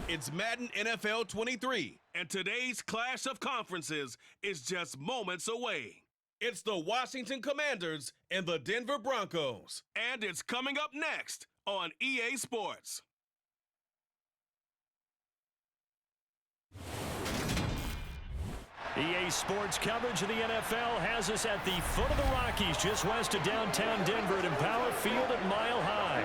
It's Madden NFL 23, and today's clash of conferences is just moments away. It's the Washington Commanders and the Denver Broncos, and it's coming up next on EA Sports. EA Sports coverage of the NFL has us at the foot of the Rockies, just west of downtown Denver at Empower Field at Mile High.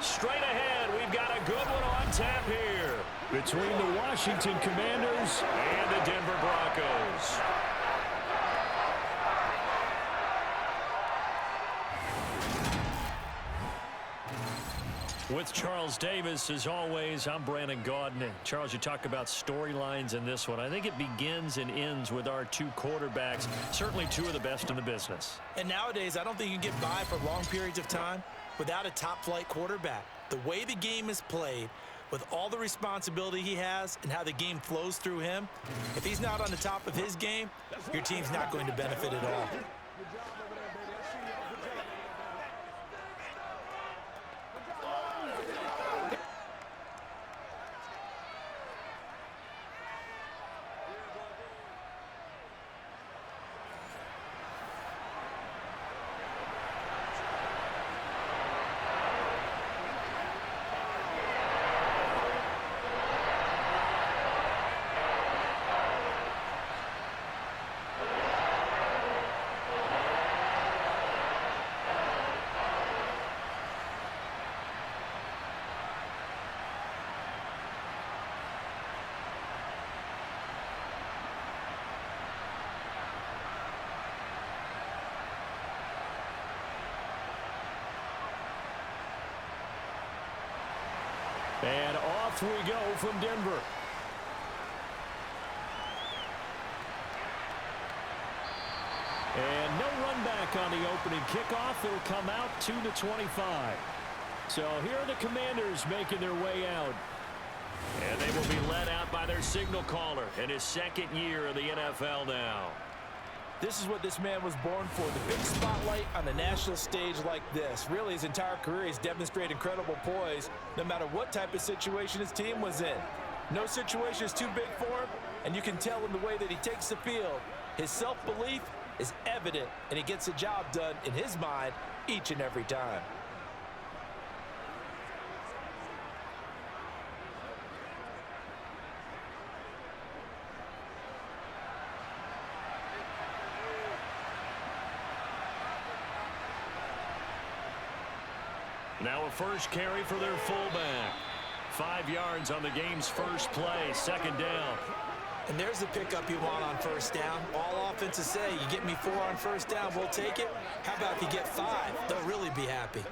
Straight ahead, we've got a good one on tap here between the Washington Commanders and the Denver Broncos. With Charles Davis, as always, I'm Brandon Gaudin. Charles, you talk about storylines in this one. I think it begins and ends with our two quarterbacks, certainly two of the best in the business. And nowadays, I don't think you can get by for long periods of time without a top-flight quarterback. The way the game is played, with all the responsibility he has and how the game flows through him, if he's not on the top of his game, your team's not going to benefit at all. And off we go from Denver. And no run back on the opening kickoff. It'll come out to the 25. So here are the Commanders making their way out. And they will be led out by their signal caller in his second year of the NFL now. This is what this man was born for, the big spotlight on the national stage like this. Really, his entire career, he's demonstrated incredible poise, no matter what type of situation his team was in. No situation is too big for him, and you can tell in the way that he takes the field. His self-belief is evident, and he gets the job done in his mind each and every time. Now a first carry for their fullback. 5 yards on the game's first play, second down. And there's the pickup you want on first down. All offenses say, you get me 4 on first down, we'll take it. How about if you get 5? They'll really be happy.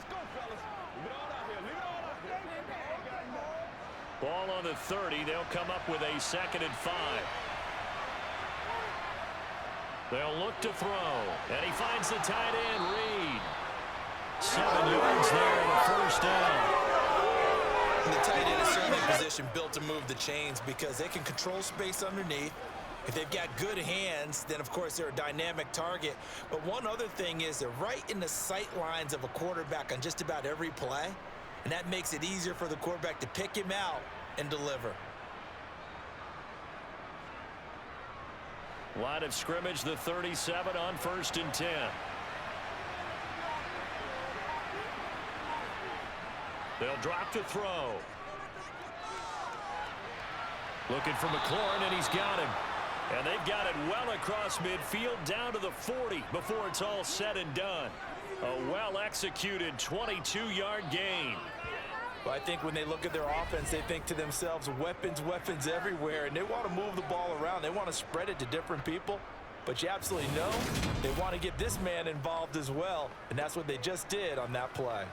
Ball on the 30. They'll come up with a 2nd and 5. They'll look to throw. And he finds the tight end, Reed. 7 yards there and a first down. And the tight end is certainly a position built to move the chains because they can control space underneath. If they've got good hands, then of course they're a dynamic target. But one other thing is they're right in the sight lines of a quarterback on just about every play. And that makes it easier for the quarterback to pick him out and deliver. Line of scrimmage, the 37 on 1st and 10. They'll drop to throw. Looking for McLaurin, and he's got him. And they've got it well across midfield down to the 40 before it's all said and done. A well-executed 22-yard gain. Well, I think when they look at their offense, they think to themselves, weapons, weapons everywhere, and they want to move the ball around. They want to spread it to different people. But you absolutely know they want to get this man involved as well, and that's what they just did on that play.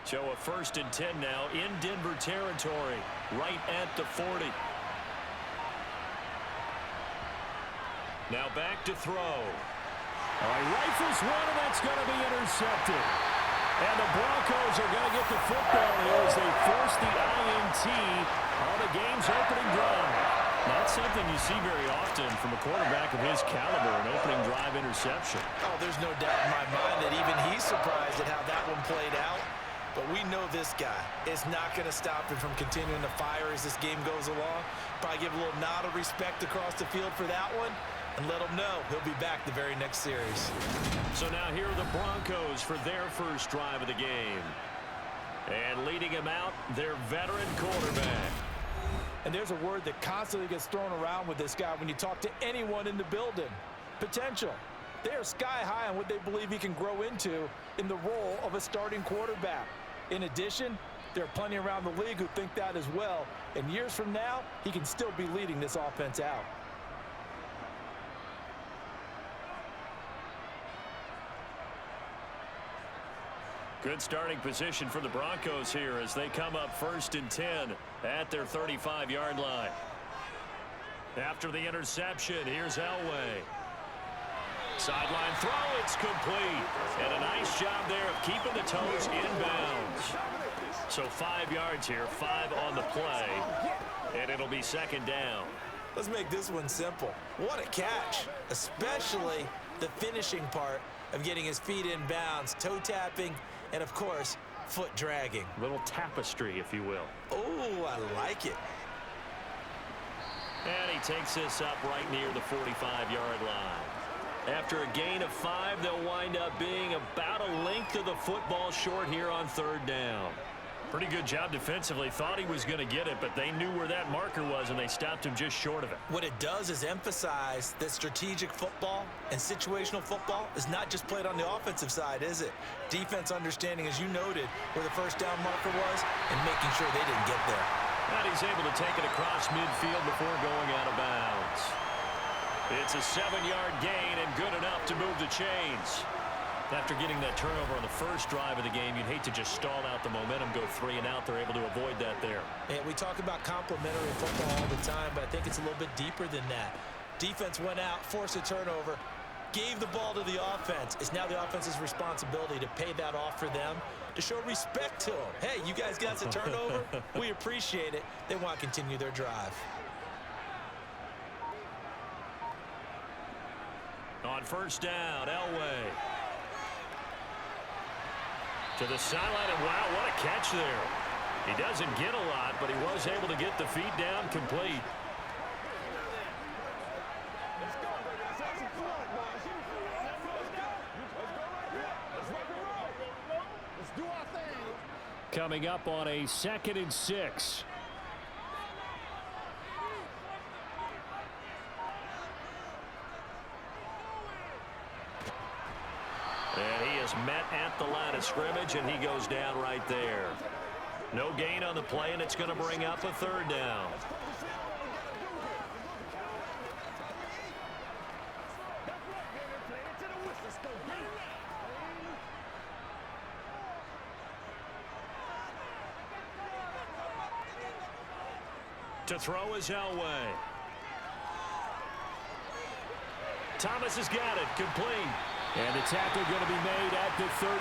So a 1st and 10 now in Denver territory, right at the 40. Now back to throw. All right, rifles one, and that's going to be intercepted. And the Broncos are going to get the football here as they force the INT on the game's opening drive. Not something you see very often from a quarterback of his caliber, an opening drive interception. Oh, there's no doubt in my mind that even he's surprised at how that one played out. But we know this guy is not going to stop him from continuing to fire as this game goes along. Probably give a little nod of respect across the field for that one and let him know he'll be back the very next series. So now here are the Broncos for their first drive of the game. And leading him out, their veteran quarterback. And there's a word that constantly gets thrown around with this guy when you talk to anyone in the building. Potential. They are sky high on what they believe he can grow into in the role of a starting quarterback. In addition, there are plenty around the league who think that as well. And years from now, he can still be leading this offense out. Good starting position for the Broncos here as they come up 1st and 10 at their 35-yard line. After the interception, here's Elway. Sideline throw, it's complete. And a nice job there of keeping the toes inbounds. So 5 yards here, 5 on the play, and it'll be 2nd down. Let's make this one simple. What a catch, especially the finishing part of getting his feet in bounds, toe tapping, and of course, foot dragging. Little tapestry, if you will. Oh, I like it. And he takes this up right near the 45-yard line. After a gain of 5, they'll wind up being about a length of the football short here on 3rd down. Pretty good job defensively. Thought he was going to get it, but they knew where that marker was, and they stopped him just short of it. What it does is emphasize that strategic football and situational football is not just played on the offensive side, is it? Defense understanding, as you noted, where the 1st down marker was and making sure they didn't get there. And he's able to take it across midfield before going out of bounds. It's a 7-yard gain and good enough to move the chains. After getting that turnover on the first drive of the game, you'd hate to just stall out the momentum, go 3 and out. They're able to avoid that there. And we talk about complementary football all the time, but I think it's a little bit deeper than that. Defense went out, forced a turnover, gave the ball to the offense. It's now the offense's responsibility to pay that off for them, to show respect to them. Hey, you guys got us a turnover? We appreciate it. They want to continue their drive. On 1st down, Elway. To the sideline, and wow, what a catch there. He doesn't get a lot, but he was able to get the feet down complete. Coming up on a 2nd and 6. And he is met at the line of scrimmage, and he goes down right there. No gain on the play, and it's going to bring up a 3rd down. To throw is Elway. Thomas has got it, complete. And the tackle going to be made at the 38.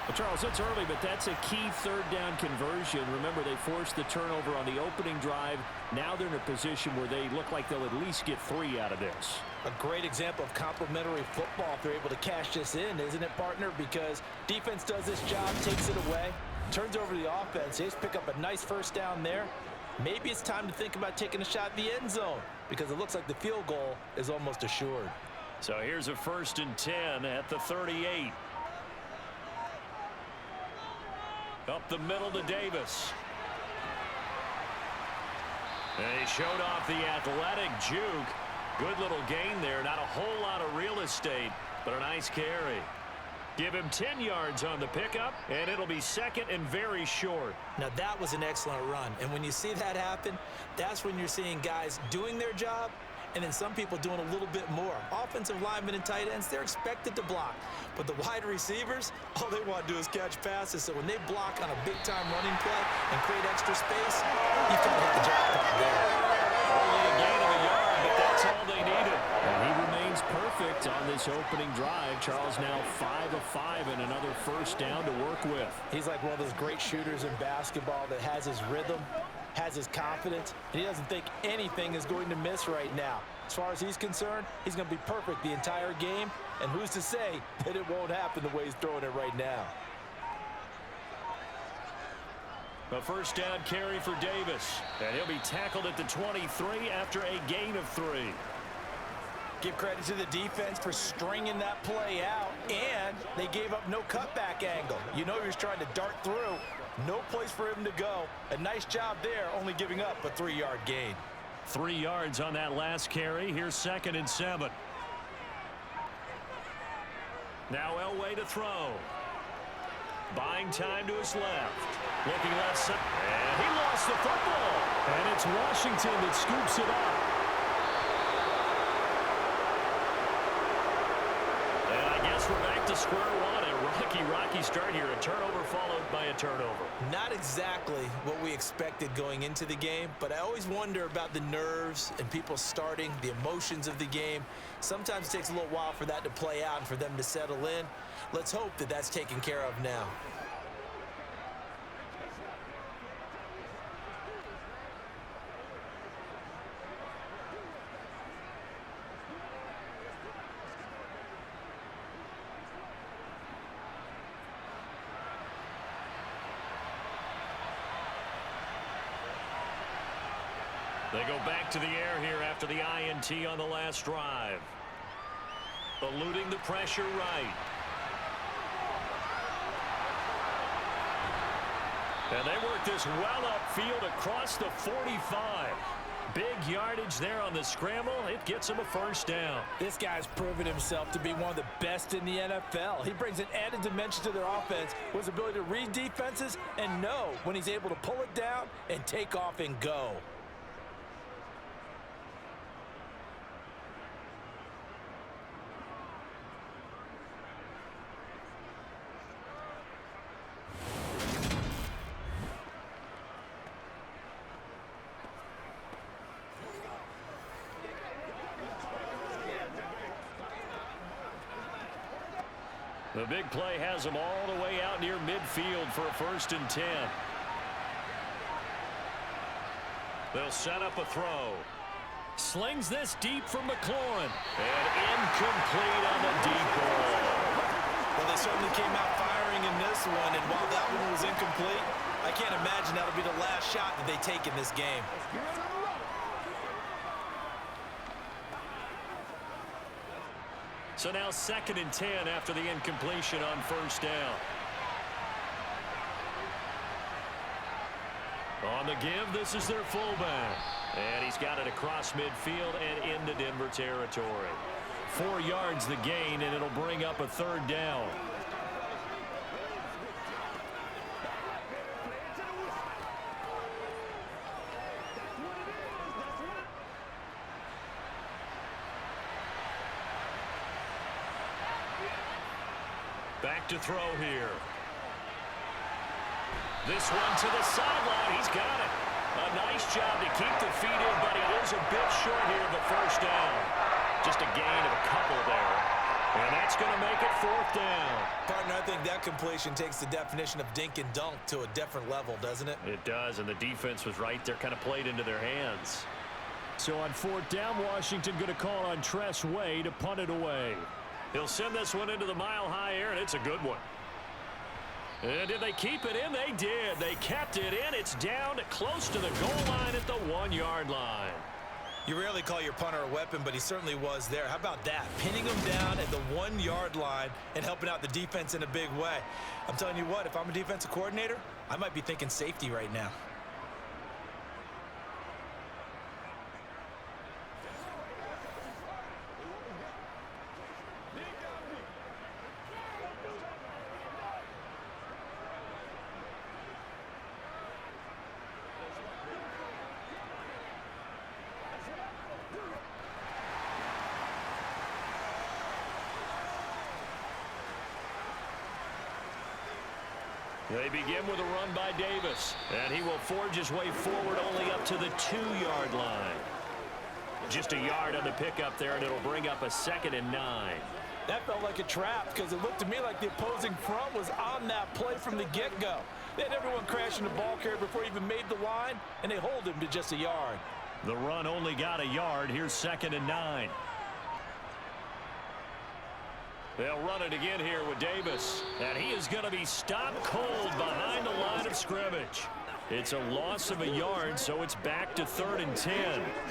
Well, Charles, it's early, but that's a key 3rd down conversion. Remember, they forced the turnover on the opening drive. Now they're in a position where they look like they'll at least get 3 out of this. A great example of complementary football if they're able to cash this in, isn't it, partner? Because defense does this job, takes it away, turns over the offense. They just pick up a nice 1st down there. Maybe it's time to think about taking a shot at the end zone because it looks like the field goal is almost assured. So here's a 1st and 10 at the 38. Up the middle to Davis. And he showed off the athletic juke. Good little gain there. Not a whole lot of real estate, but a nice carry. Give him 10 yards on the pickup, and it'll be 2nd and very short. Now, that was an excellent run. And when you see that happen, that's when you're seeing guys doing their job and then some people doing a little bit more. Offensive linemen and tight ends, they're expected to block. But the wide receivers, all they want to do is catch passes. So when they block on a big-time running play and create extra space, you kind of hit the jackpot there. Only a gain of a yard, but that's all they needed. And he remains perfect on this opening drive. Charles now 5 of 5 and another first down to work with. He's like one of those great shooters in basketball that has his rhythm, has his confidence, and he doesn't think anything is going to miss right now. As far as he's concerned, he's going to be perfect the entire game, and who's to say that it won't happen the way he's throwing it right now. A first down carry for Davis, and he'll be tackled at the 23 after a gain of 3. Give credit to the defense for stringing that play out, and they gave up no cutback angle. You know he was trying to dart through. No place for him to go. A nice job there, only giving up a 3-yard gain. 3 yards on that last carry. Here's 2nd and 7. Now Elway to throw. Buying time to his left. Looking left side. And he lost the football. And it's Washington that scoops it up. And I guess we're back to square one. A rocky start here. A turnover followed by a turnover. Not exactly what we expected going into the game, but I always wonder about the nerves and people starting, the emotions of the game. Sometimes it takes a little while for that to play out and for them to settle in. Let's hope that that's taken care of now. They go back to the air here after the INT on the last drive. Eluding the pressure right. And they work this well upfield across the 45. Big yardage there on the scramble. It gets him a first down. This guy's proven himself to be one of the best in the NFL. He brings an added dimension to their offense with his ability to read defenses and know when he's able to pull it down and take off and go. The big play has him all the way out near midfield for a 1st and 10. They'll set up a throw. Slings this deep from McLaurin. And incomplete on the deep ball. Well, they certainly came out firing in this one, and while that one was incomplete, I can't imagine that'll be the last shot that they take in this game. So now 2nd and 10 after the incompletion on 1st down. On the give, this is their fullback. And he's got it across midfield and into Denver territory. 4 yards the gain, and it'll bring up a 3rd down. Back to throw here. This one to the sideline. He's got it. A nice job to keep the feet in, but he is a bit short here of the first down. Just a gain of a couple there. And that's going to make it 4th down. Partner, I think that completion takes the definition of dink and dunk to a different level, doesn't it? It does, and the defense was right there, kind of played into their hands. So on 4th down, Washington going to call on Tress Way to punt it away. He'll send this one into the mile-high air, and it's a good one. And did they keep it in? They did. They kept it in. It's down to close to the goal line at the 1-yard line. You rarely call your punter a weapon, but he certainly was there. How about that? Pinning him down at the 1-yard line and helping out the defense in a big way. I'm telling you what, if I'm a defensive coordinator, I might be thinking safety right now. They begin with a run by Davis, and he will forge his way forward only up to the 2-yard line. Just a yard on the pickup there, and it'll bring up a 2nd and 9. That felt like a trap because it looked to me like the opposing front was on that play from the get-go. They had everyone crashing the ball carrier before he even made the line, and they hold him to just a yard. The run only got a yard. Here's 2nd and 9. They'll run it again here with Davis. And he is going to be stopped cold behind the line of scrimmage. It's a loss of a yard, so it's back to 3rd and 10.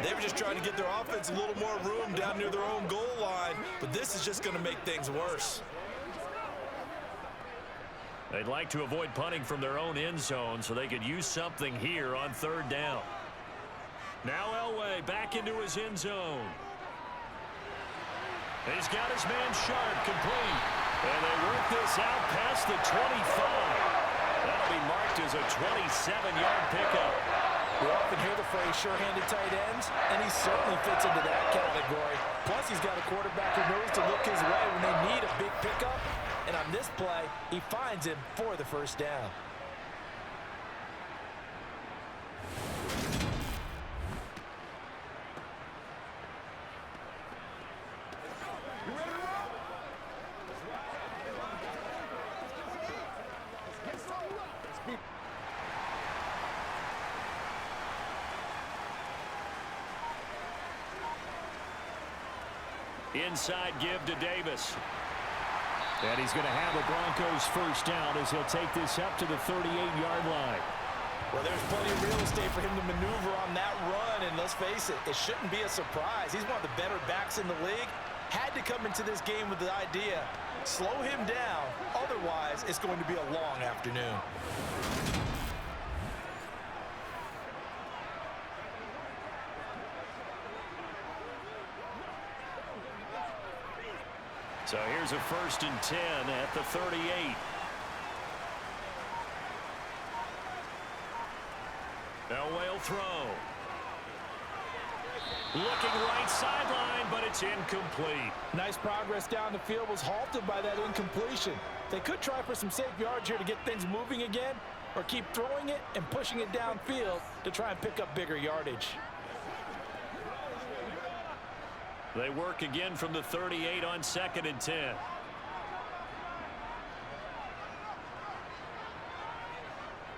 They were just trying to get their offense a little more room down near their own goal line, but this is just going to make things worse. They'd like to avoid punting from their own end zone so they could use something here on 3rd down. Now Elway back into his end zone. He's got his man Sharp complete. And they work this out past the 25. That'll be marked as a 27-yard pickup. We often hear the phrase sure-handed tight ends, and he certainly fits into that category. Plus, he's got a quarterback who knows to look his way when they need a big pickup. And on this play, he finds him for the 1st down. Inside give to Davis. And he's going to have a Broncos 1st down as he'll take this up to the 38-yard line. Well, there's plenty of real estate for him to maneuver on that run, and let's face it, it shouldn't be a surprise. He's one of the better backs in the league. Had to come into this game with the idea, slow him down, otherwise it's going to be a long afternoon. So here's a 1st and 10 at the 38. Elway will throw. Looking right sideline, but it's incomplete. Nice progress down the field was halted by that incompletion. They could try for some safe yards here to get things moving again, or keep throwing it and pushing it downfield to try and pick up bigger yardage. They work again from the 38 on 2nd and 10.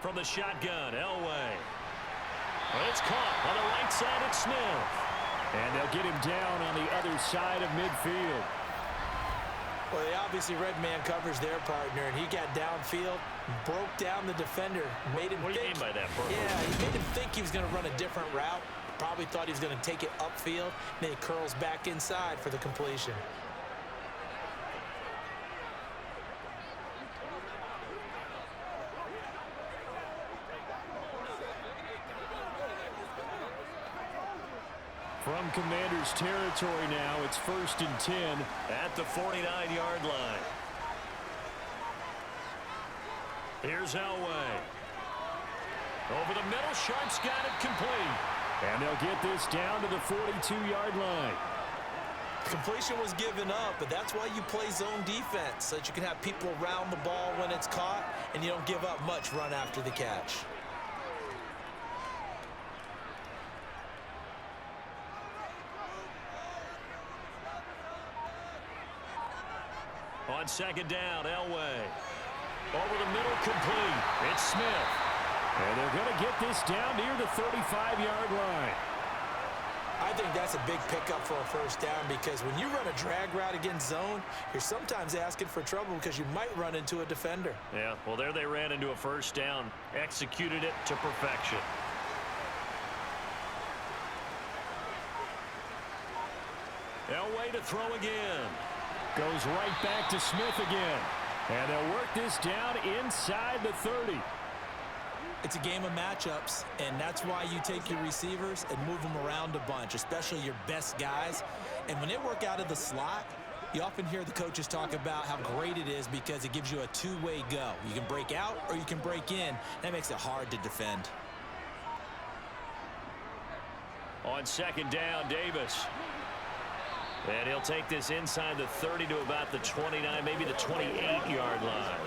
From the shotgun, Elway. Well, it's caught on the right side of Smith. And they'll get him down on the other side of midfield. Well, they obviously red man covers their partner, and he got downfield, broke down the defender, made him What do you mean by that, Burke? Yeah, he made him think he was going to run a different route. Probably thought he was going to take it upfield. Then he curls back inside for the completion. From Commanders territory now, it's 1st and 10 at the 49-yard line. Here's Elway. Over the middle, Sharp's got it complete. And they'll get this down to the 42-yard line. Completion was given up, but that's why you play zone defense, so that you can have people around the ball when it's caught, and you don't give up much run after the catch. On 2nd down, Elway. Over the middle, complete. It's Smith. And they're going to get this down near the 35-yard line. I think that's a big pickup for a 1st down, because when you run a drag route against zone, you're sometimes asking for trouble because you might run into a defender. Yeah, well, there they ran into a 1st down. Executed it to perfection. Elway to throw again. Goes right back to Smith again. And they'll work this down inside the 30. It's a game of matchups, and that's why you take your receivers and move them around a bunch, especially your best guys. And when they work out of the slot, you often hear the coaches talk about how great it is because it gives you a two-way go. You can break out or you can break in. That makes it hard to defend. On 2nd down, Davis. And he'll take this inside the 30 to about the 29, maybe the 28-yard line.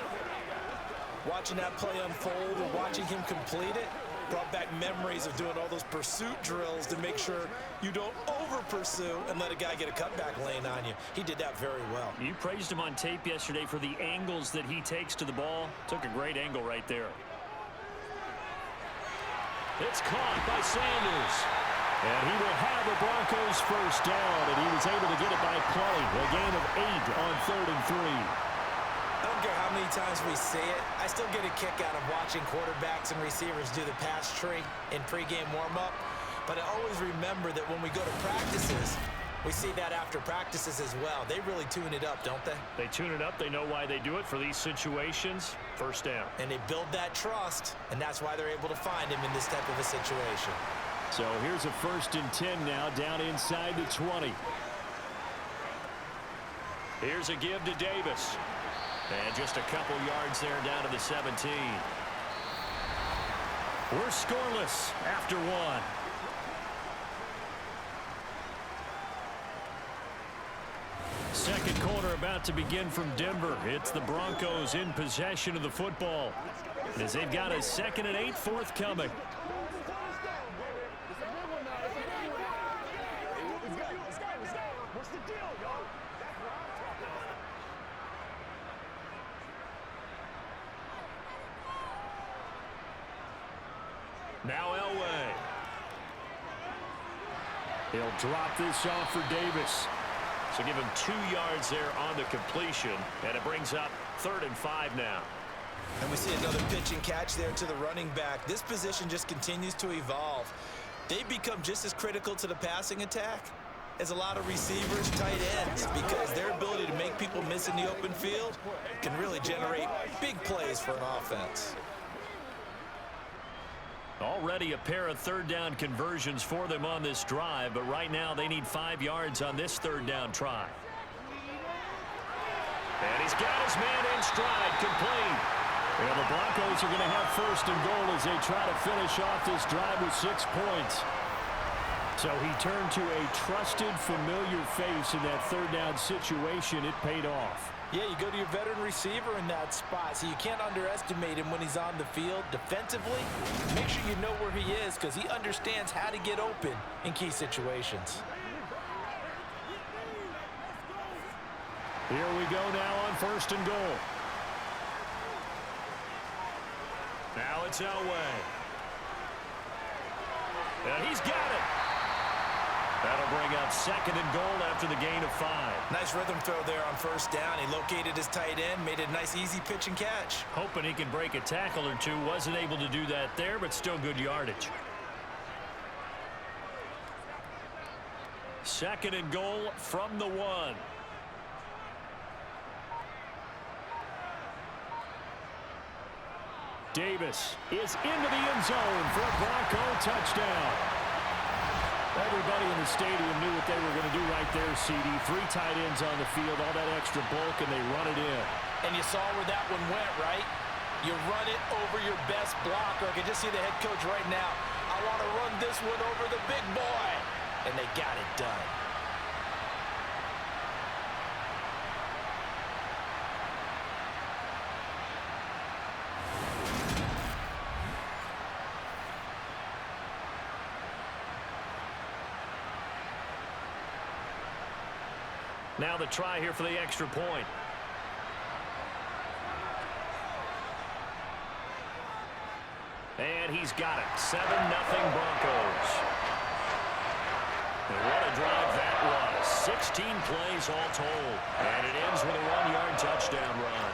Watching that play unfold and watching him complete it, Brought back memories of doing all those pursuit drills to make sure you don't over-pursue and let a guy get a cutback lane on you. He did that very well. You praised him on tape yesterday for the angles that he takes to the ball. Took a great angle right there. It's caught by Sanders. And he will have the Broncos first down, and he was able to get it by plenty. A gain of 8 on 3rd and 3. I don't care how many times we see it. I still get a kick out of watching quarterbacks and receivers do the pass tree in pregame warm-up. But I always remember that when we go to practices, we see that after practices as well. They really tune it up, don't they? They tune it up. They know why they do it for these situations. First down. And they build that trust, and that's why they're able to find him in this type of a situation. So here's a 1st and 10 now, down inside the 20. Here's a give to Davis. And just a couple yards there down to the 17. We're scoreless after 1. Second quarter about to begin from Denver. It's the Broncos in possession of the football, as they've got a 2nd and 8 forthcoming. Now Elway. He'll drop this off for Davis. So give him 2 yards there on the completion, and it brings up 3rd and 5 now. And we see another pitch and catch there to the running back. This position just continues to evolve. They become just as critical to the passing attack as a lot of receivers, tight ends, because their ability to make people miss in the open field can really generate big plays for an offense. Already a pair of 3rd down conversions for them on this drive, but right now they need 5 yards on this 3rd down try. And he's got his man in stride, complete. And the Broncos are going to have 1st and goal as they try to finish off this drive with 6 points. So he turned to a trusted, familiar face in that 3rd down situation. It paid off. Yeah, you go to your veteran receiver in that spot, so you can't underestimate him when he's on the field. Defensively, make sure you know where he is because he understands how to get open in key situations. Here we go now on 1st and goal. Now it's Elway. And he's got it. That'll bring up 2nd and goal after the gain of 5. Nice rhythm throw there on 1st down. He located his tight end, made it a nice easy pitch and catch. Hoping he can break a tackle or two. Wasn't able to do that there, but still good yardage. 2nd and goal from the 1. Davis is into the end zone for a Bronco touchdown. Everybody in the stadium knew what they were going to do right there, CD. 3 tight ends on the field, all that extra bulk, and they run it in. And you saw where that one went, right? You run it over your best blocker. I can just see the head coach right now. I want to run this one over the big boy. And they got it done. Now the try here for the extra point. And he's got it. 7-0 Broncos. And what a drive that was. 16 plays all told. And it ends with a 1-yard touchdown run.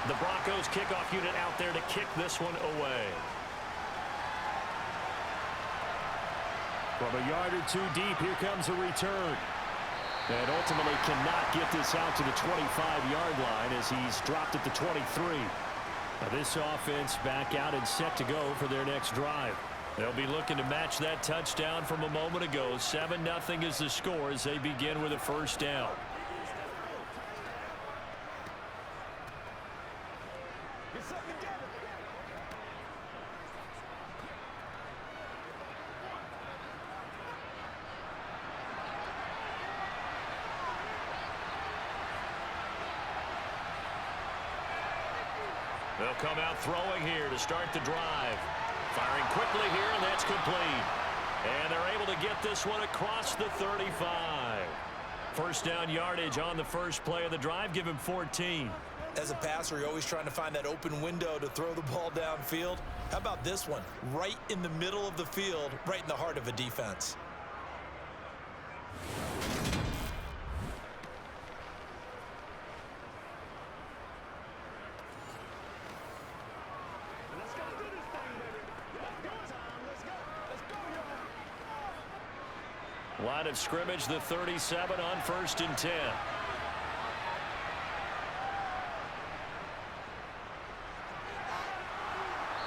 The Broncos kickoff unit out there to kick this one away. From a yard or 2 deep, here comes a return. And ultimately cannot get this out to the 25-yard line as he's dropped at the 23. Now this offense back out and set to go for their next drive. They'll be looking to match that touchdown from a moment ago. 7-0 is the score as they begin with a first down. They'll come out throwing here to start the drive. Firing quickly here, and that's complete. And they're able to get this one across the 35. First down yardage on the first play of the drive. Give him 14. As a passer, you're always trying to find that open window to throw the ball downfield. How about this one? Right in the middle of the field, right in the heart of a defense. Line of scrimmage, the 37 on 1st and 10.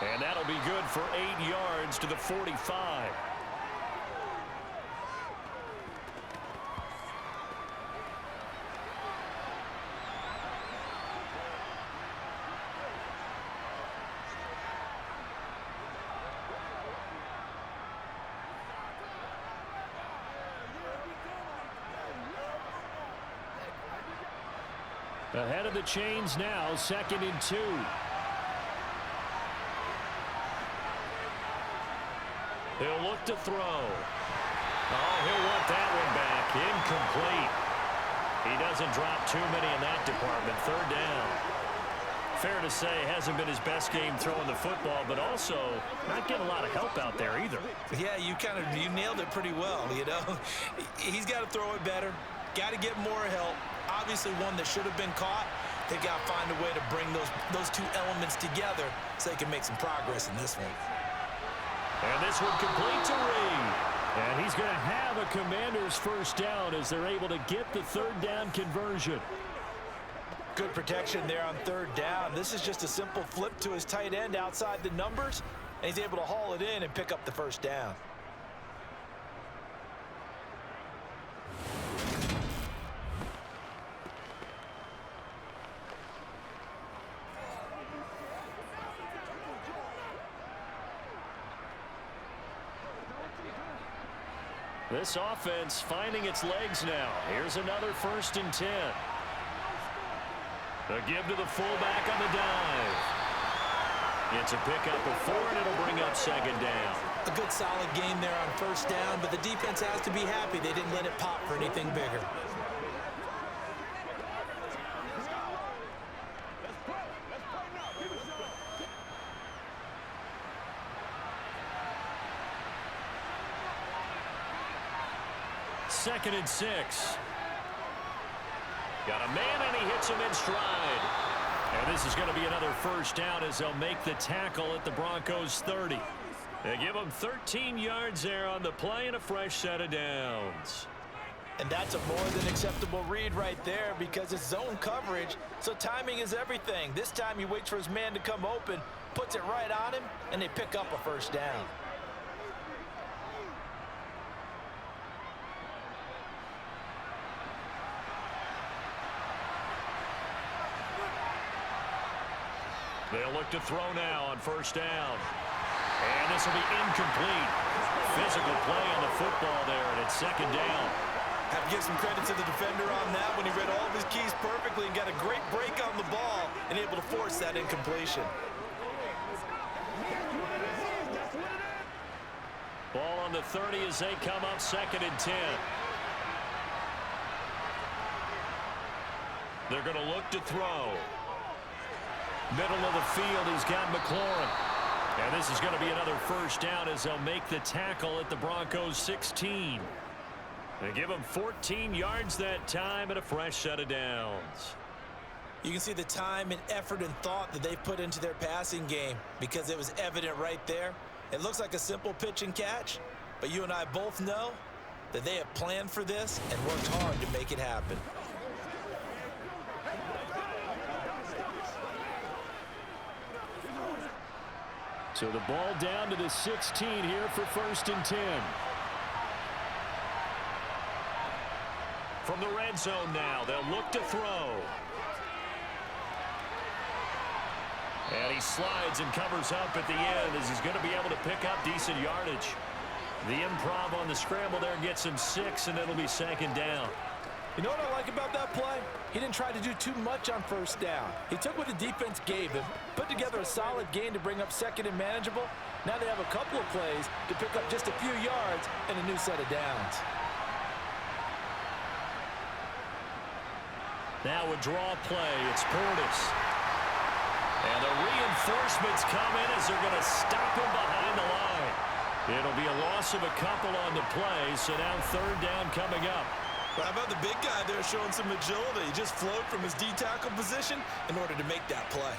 And that'll be good for 8 yards to the 45. Ahead of the chains now, 2nd and 2. He'll look to throw. Oh, he'll want that one back. Incomplete. He doesn't drop too many in that department. 3rd down. Fair to say, hasn't been his best game throwing the football, but also not getting a lot of help out there either. Yeah, you nailed it pretty well, you know. He's got to throw it better. Got to get more help. Obviously one that should have been caught. They got to find a way to bring those two elements together so they can make some progress in this one. And this one complete to Reed. And he's going to have a Commanders first down as they're able to get the 3rd down conversion. Good protection there on 3rd down. This is just a simple flip to his tight end outside the numbers, and he's able to haul it in and pick up the first down. This offense finding its legs now. Here's another 1st and 10. A give to the fullback on the dive. It's a pickup of 4, and it'll bring up 2nd down. A good solid game there on 1st down, but the defense has to be happy they didn't let it pop for anything bigger. Second and 6. Got a man, and he hits him in stride. And this is going to be another first down as they'll make the tackle at the Broncos 30. They give them 13 yards there on the play and a fresh set of downs. And that's a more than acceptable read right there because it's zone coverage, so timing is everything. This time he waits for his man to come open, puts it right on him, and they pick up a first down. They'll look to throw now on 1st down. And this will be incomplete. Physical play on the football there, and it's 2nd down. Have to give some credit to the defender on that when he read all of his keys perfectly and got a great break on the ball and able to force that incompletion. Ball on the 30 as they come up 2nd and 10. They're going to look to throw. Middle of the field, he's got McLaurin. And this is going to be another first down as they'll make the tackle at the Broncos 16. They give him 14 yards that time and a fresh set of downs. You can see the time and effort and thought that they put into their passing game because it was evident right there. It looks like a simple pitch and catch, but you and I both know that they have planned for this and worked hard to make it happen. So the ball down to the 16 here for 1st and 10. From the red zone now, they'll look to throw. And he slides and covers up at the end as he's going to be able to pick up decent yardage. The improv on the scramble there gets him 6, and it'll be 2nd down. You know what I like about that play? He didn't try to do too much on 1st down. He took what the defense gave him, put together a solid gain to bring up 2nd and manageable. Now they have a couple of plays to pick up just a few yards and a new set of downs. Now a draw play. It's Portis. And the reinforcements come in as they're going to stop him behind the line. It'll be a loss of a couple on the play, so now 3rd down coming up. But how about the big guy there showing some agility? He just flowed from his D-tackle position in order to make that play.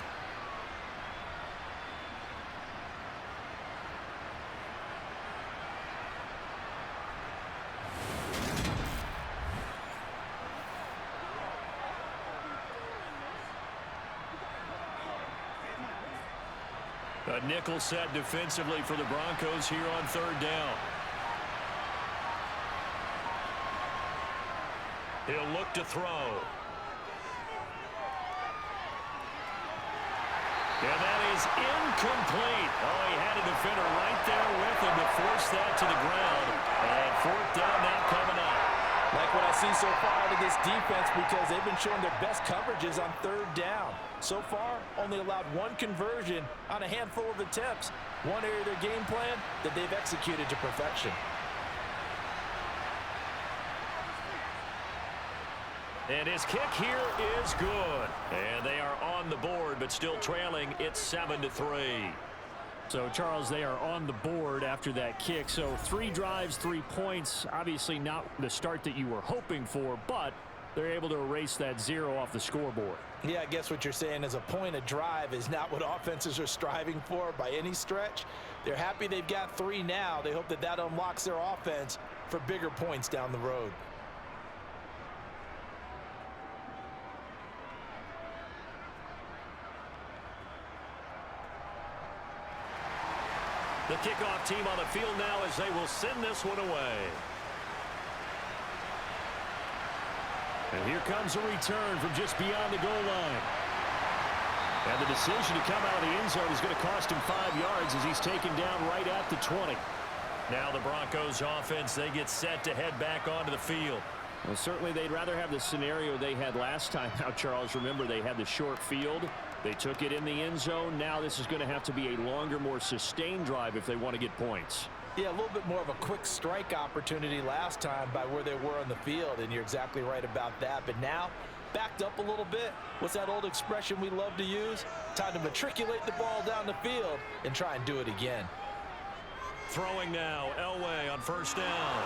A nickel set defensively for the Broncos here on 3rd down. He'll look to throw. And that is incomplete. Oh, he had a defender right there with him to force that to the ground. And 4th down now coming up. Like what I see so far out of this defense, because they've been showing their best coverages on 3rd down. So far, only allowed 1 conversion on a handful of attempts. One area of their game plan that they've executed to perfection. And his kick here is good. And they are on the board, but still trailing. It's 7-3. So, Charles, they are on the board after that kick. So 3 drives, 3 points. Obviously not the start that you were hoping for, but they're able to erase that 0 off the scoreboard. Yeah, I guess what you're saying is a point a drive is not what offenses are striving for by any stretch. They're happy they've got 3 now. They hope that that unlocks their offense for bigger points down the road. The kickoff team on the field now as they will send this one away. And here comes a return from just beyond the goal line. And the decision to come out of the end zone is going to cost him 5 yards as he's taken down right at the 20. Now the Broncos offense, they get set to head back onto the field. Well, certainly they'd rather have the scenario they had last time. Now, Charles, remember they had the short field. They took it in the end zone. Now this is going to have to be a longer, more sustained drive if they want to get points. Yeah, a little bit more of a quick strike opportunity last time by where they were on the field, and you're exactly right about that. But now, backed up a little bit. What's that old expression we love to use? Time to matriculate the ball down the field and try and do it again. Throwing now, Elway on 1st down.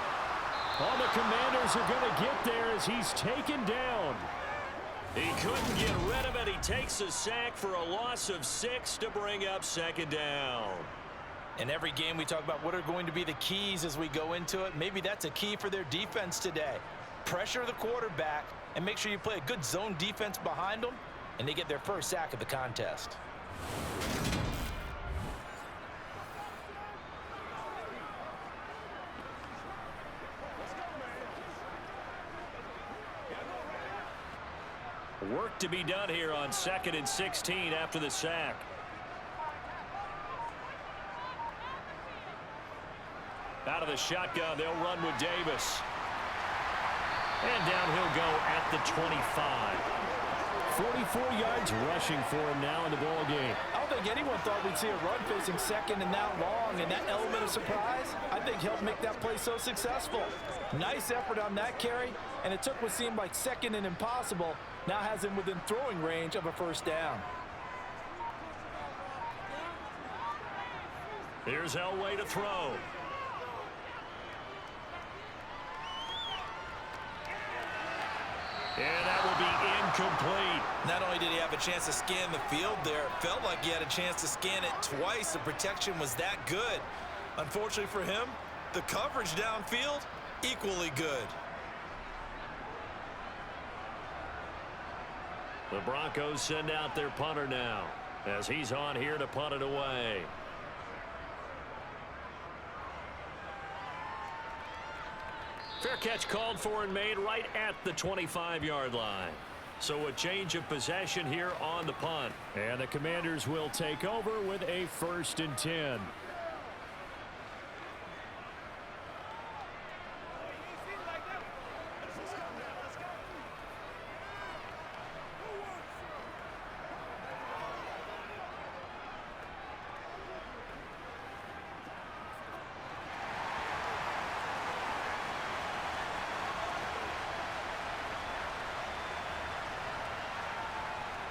All the Commanders are going to get there as he's taken down. He couldn't get rid of it. He takes a sack for a loss of 6 to bring up 2nd down. In every game we talk about what are going to be the keys as we go into it. Maybe that's a key for their defense today. Pressure the quarterback and make sure you play a good zone defense behind them, and they get their first sack of the contest. Work to be done here on 2nd and 16 after the sack. Out of the shotgun, they'll run with Davis. And down he'll go at the 25. 44 yards rushing for him now in the ball game. I don't think anyone thought we'd see a run facing 2nd and that long, and that element of surprise, I think, helped make that play so successful. Nice effort on that carry, and it took what seemed like 2nd and impossible, now has him within throwing range of a 1st down. Here's Elway to throw. And that will be incomplete. Not only did he have a chance to scan the field there, it felt like he had a chance to scan it twice. The protection was that good. Unfortunately for him, the coverage downfield equally good. The Broncos send out their punter now as he's on here to punt it away. Fair catch called for and made right at the 25-yard line. So a change of possession here on the punt. And the Commanders will take over with a 1st and 10.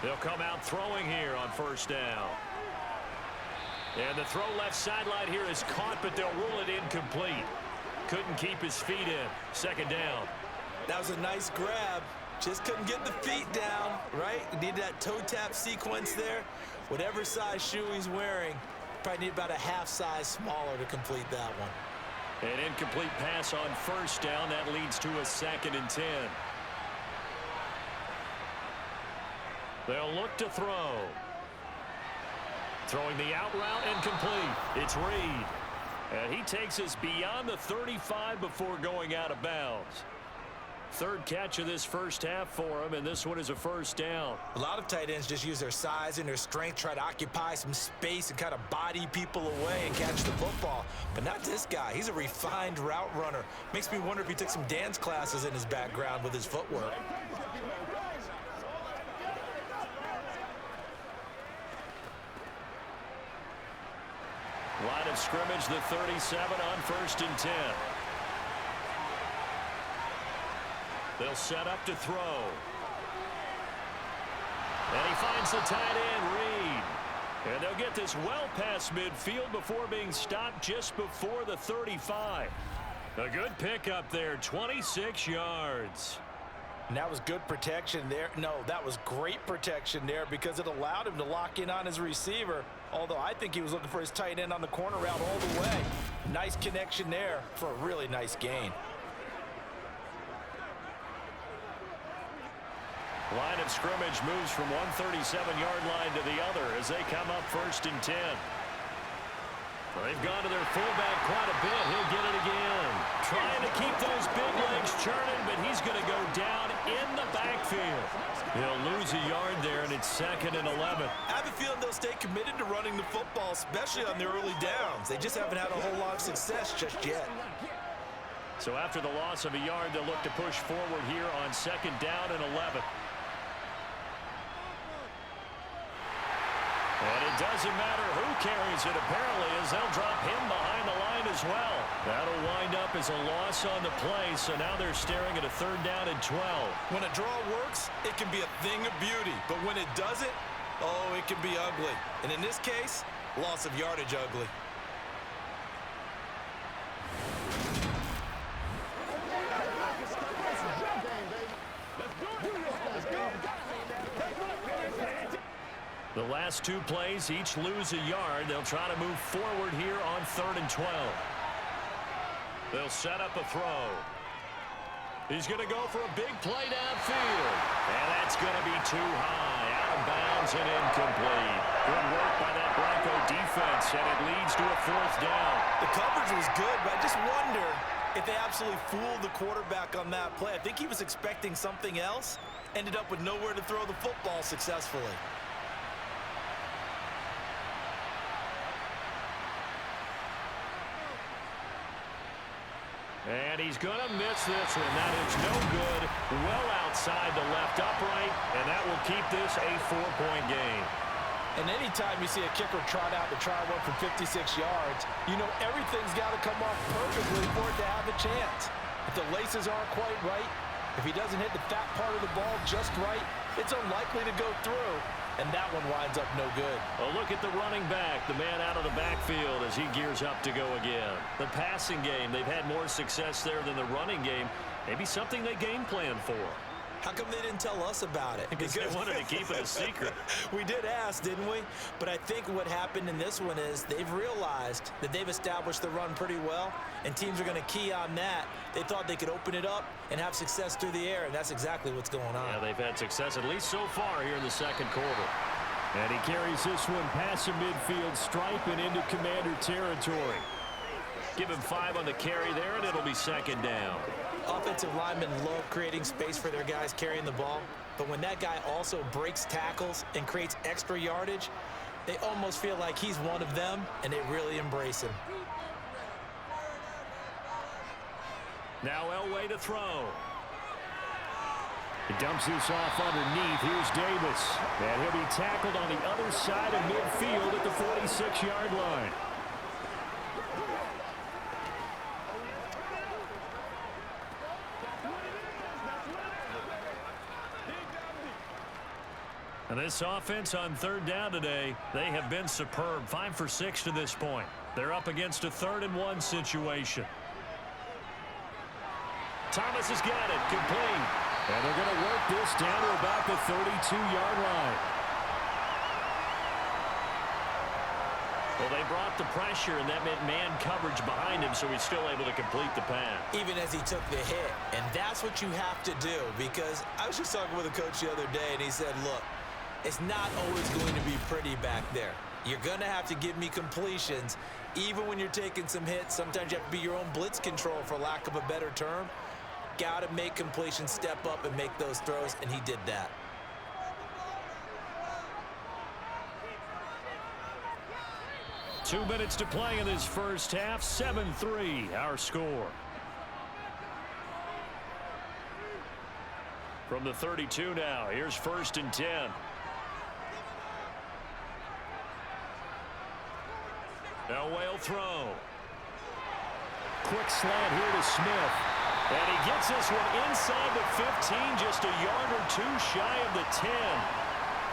They'll come out throwing here on 1st down. And the throw left sideline here is caught, but they'll rule it incomplete. Couldn't keep his feet in. 2nd down. That was a nice grab. Just couldn't get the feet down, right? Needed that toe tap sequence there. Whatever size shoe he's wearing, probably need about a half size smaller to complete that one. An incomplete pass on 1st down. That leads to a 2nd and 10. They'll look to throw. Throwing the out route and complete. It's Reed. And he takes us beyond the 35 before going out of bounds. 3rd catch of this 1st half for him, and this one is a 1st down. A lot of tight ends just use their size and their strength, try to occupy some space and kind of body people away and catch the football. But not this guy. He's a refined route runner. Makes me wonder if he took some dance classes in his background with his footwork. Line of scrimmage, the 37 on 1st and 10. They'll set up to throw. And he finds the tight end, Reed. And they'll get this well past midfield before being stopped just before the 35. A good pickup there, 26 yards. And that was good protection there. No, that was great protection there because it allowed him to lock in on his receiver. Although I think he was looking for his tight end on the corner route all the way. Nice connection there for a really nice gain. Line of scrimmage moves from one 37-yard line to the other as they come up 1st and 10. They've gone to their fullback quite a bit. He'll get it again. Trying to keep those big legs churning, but he's going to go down in the backfield. He'll lose a yard there, and it's 2nd and 11. I have a feeling they'll stay committed to running the football, especially on the early downs. They just haven't had a whole lot of success just yet. So after the loss of a yard, they'll look to push forward here on 2nd down and 11. And it doesn't matter who carries it, apparently, as they'll drop him behind the line as well. That'll wind up as a loss on the play, so now they're staring at a 3rd down and 12. When a draw works, it can be a thing of beauty. But when it doesn't, oh, it can be ugly. And in this case, loss of yardage ugly. The last 2 plays each lose a yard. They'll try to move forward here on 3rd and 12. They'll set up a throw. He's going to go for a big play downfield. And that's going to be too high. Out of bounds and incomplete. Good work by that Bronco defense, and it leads to a 4th down. The coverage was good, but I just wonder if they absolutely fooled the quarterback on that play. I think he was expecting something else. Ended up with nowhere to throw the football successfully. And he's going to miss this one. That is no good. Well outside the left upright, and that will keep this a 4-point game. And anytime you see a kicker trot out to try one from 56 yards, you know everything's got to come off perfectly for it to have a chance. If the laces aren't quite right, if he doesn't hit the fat part of the ball just right, it's unlikely to go through. And that one winds up no good. A look at the running back, the man out of the backfield as he gears up to go again. The passing game, they've had more success there than the running game. Maybe something they game plan for. How come they didn't tell us about it? Because they wanted to keep it a secret. We did ask, didn't we? But I think what happened in this one is they've realized that they've established the run pretty well, and teams are going to key on that. They thought they could open it up and have success through the air, and that's exactly what's going on. Yeah, they've had success at least so far here in the second quarter. And he carries this one past the midfield stripe and into Commander territory. Give him 5 on the carry there, and it'll be second down. Offensive linemen love creating space for their guys carrying the ball, but when that guy also breaks tackles and creates extra yardage, they almost feel like he's one of them, and they really embrace him. Now Elway to throw. He dumps this off underneath. Here's Davis. And he'll be tackled on the other side of midfield at the 46-yard line. And this offense on third down today, they have been superb. 5 for 6 to this point. They're up against a 3rd-and-1 situation. Thomas has got it. Complete. And they're going to work this down to about the 32-yard line. Well, they brought the pressure, and that meant man coverage behind him, so he's still able to complete the pass. Even as he took the hit. And that's what you have to do, because I was just talking with a coach the other day, and he said, look, it's not always going to be pretty back there. You're going to have to give me completions. Even when you're taking some hits, sometimes you have to be your own blitz control, for lack of a better term. Got to make completions, step up, and make those throws, and he did that. Two minutes to play in this first half. 7-3, our score. From the 32 now, here's 1st and 10. Elway will throw. Quick slant here to Smith. And he gets this one inside the 15, just a yard or two shy of the 10.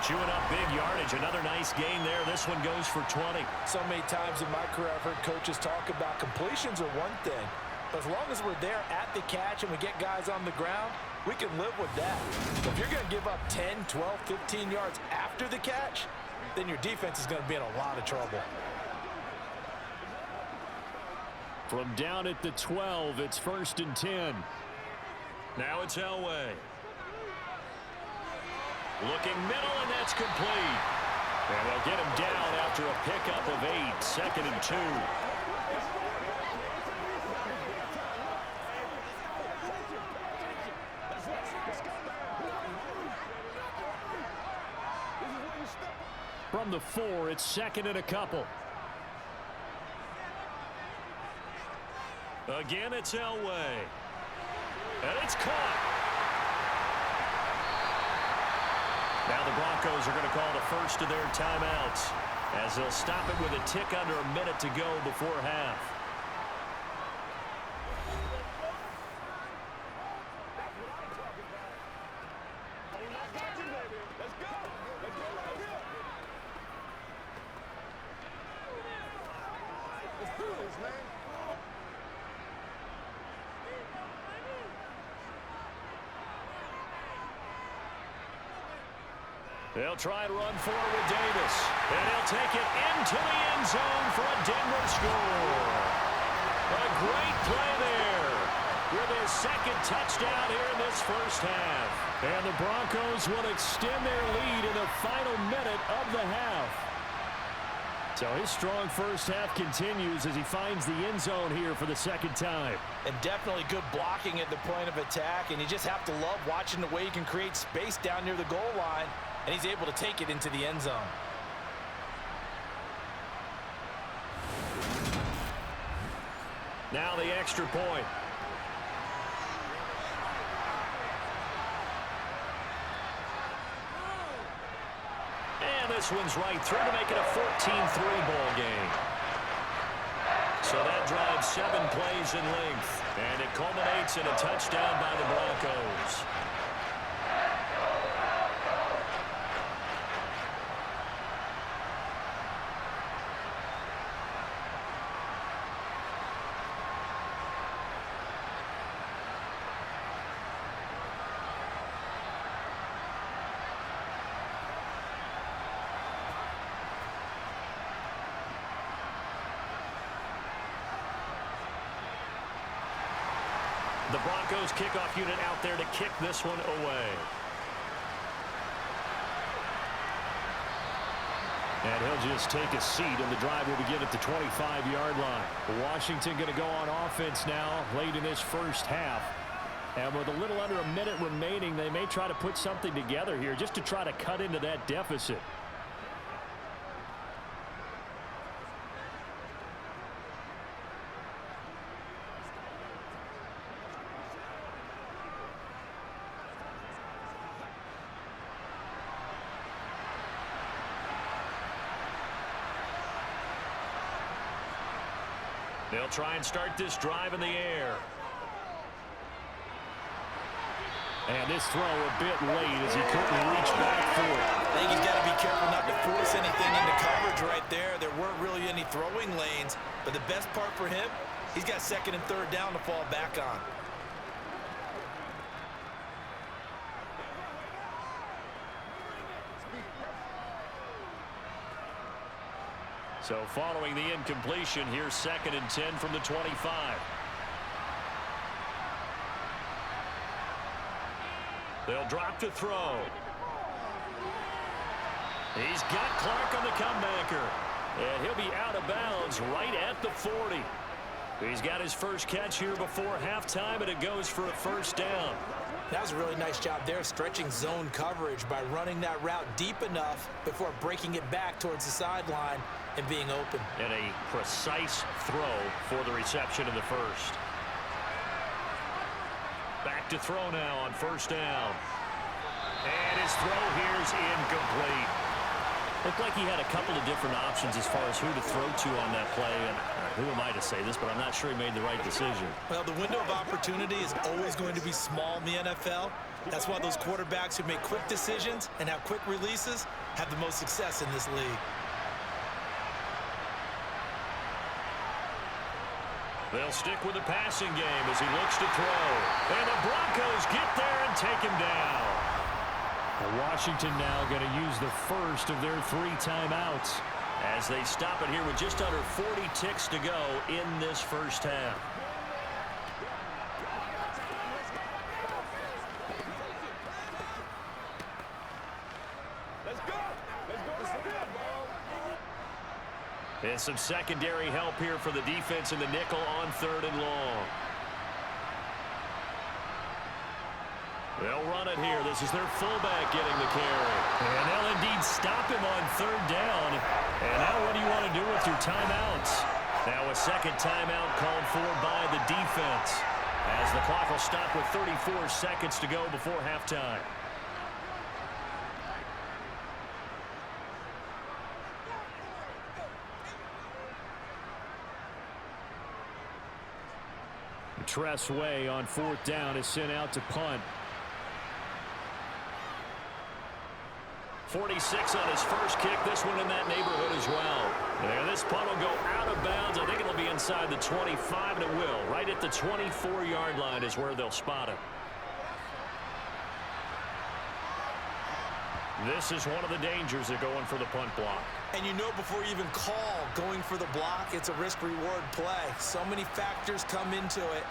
Chewing up big yardage. Another nice gain there. This one goes for 20. So many times in my career, I've heard coaches talk about completions are one thing. But as long as we're there at the catch and we get guys on the ground, we can live with that. But if you're going to give up 10, 12, 15 yards after the catch, then your defense is going to be in a lot of trouble. From down at the 12, it's 1st and 10. Now it's Elway. Looking middle, and that's complete. And they'll get him down after a pickup of 8. 2nd and 2. From the 4, it's 2nd and a couple. Again, it's Elway. And it's caught. Now the Broncos are going to call the first of their timeouts, as they'll stop it with a tick under a minute to go before half. They'll try and run forward with Davis. And he'll take it into the end zone for a Denver score. A great play there with his 2nd touchdown here in this first half. And the Broncos will extend their lead in the final minute of the half. So his strong first half continues as he finds the end zone here for the 2nd time. And definitely good blocking at the point of attack. And you just have to love watching the way he can create space down near the goal line. And he's able to take it into the end zone. Now the extra point. And this one's right through to make it a 14-3 ball game. So that drives 7 plays in length. And it culminates in a touchdown by the Broncos. Broncos kickoff unit out there to kick this one away. And he'll just take a seat, and the drive will begin at the 25-yard line. Washington going to go on offense now late in this first half. And with a little under a minute remaining, they may try to put something together here just to try to cut into that deficit. They'll try and start this drive in the air. And this throw a bit late as he couldn't reach back for it. I think he's got to be careful not to force anything into coverage right there. There weren't really any throwing lanes, but the best part for him, he's got second and third down to fall back on. So following the incompletion, here's 2nd and 10 from the 25. They'll drop to throw. He's got Clark on the comebacker. And he'll be out of bounds right at the 40. He's got his first catch here before halftime, and it goes for a first down. That was a really nice job there, stretching zone coverage by running that route deep enough before breaking it back towards the sideline and being open. And a precise throw for the reception in the first. Back to throw now on first down. And his throw here is incomplete. Looked like he had a couple of different options as far as who to throw to on that play. And who am I to say this, but I'm not sure he made the right decision. Well, the window of opportunity is always going to be small in the NFL. That's why those quarterbacks who make quick decisions and have quick releases have the most success in this league. They'll stick with the passing game as he looks to throw. And the Broncos get there and take him down. Washington now going to use the first of their 3 timeouts as they stop it here with just under 40 ticks to go in this first half. And some secondary help here for the defense in the nickel on 3rd and long. They'll run it here. This is their fullback getting the carry. And they'll indeed stop him on 3rd down. And now what do you want to do with your timeouts? Now a second timeout called for by the defense as the clock will stop with 34 seconds to go before halftime. Tress Way on 4th down is sent out to punt. 46 on his first kick. This one in that neighborhood as well. And this punt will go out of bounds. I think it'll be inside the 25, and it will. Right at the 24-yard line is where they'll spot it. This is one of the dangers of going for the punt block. And you know before you even call going for the block, it's a risk-reward play. So many factors come into it.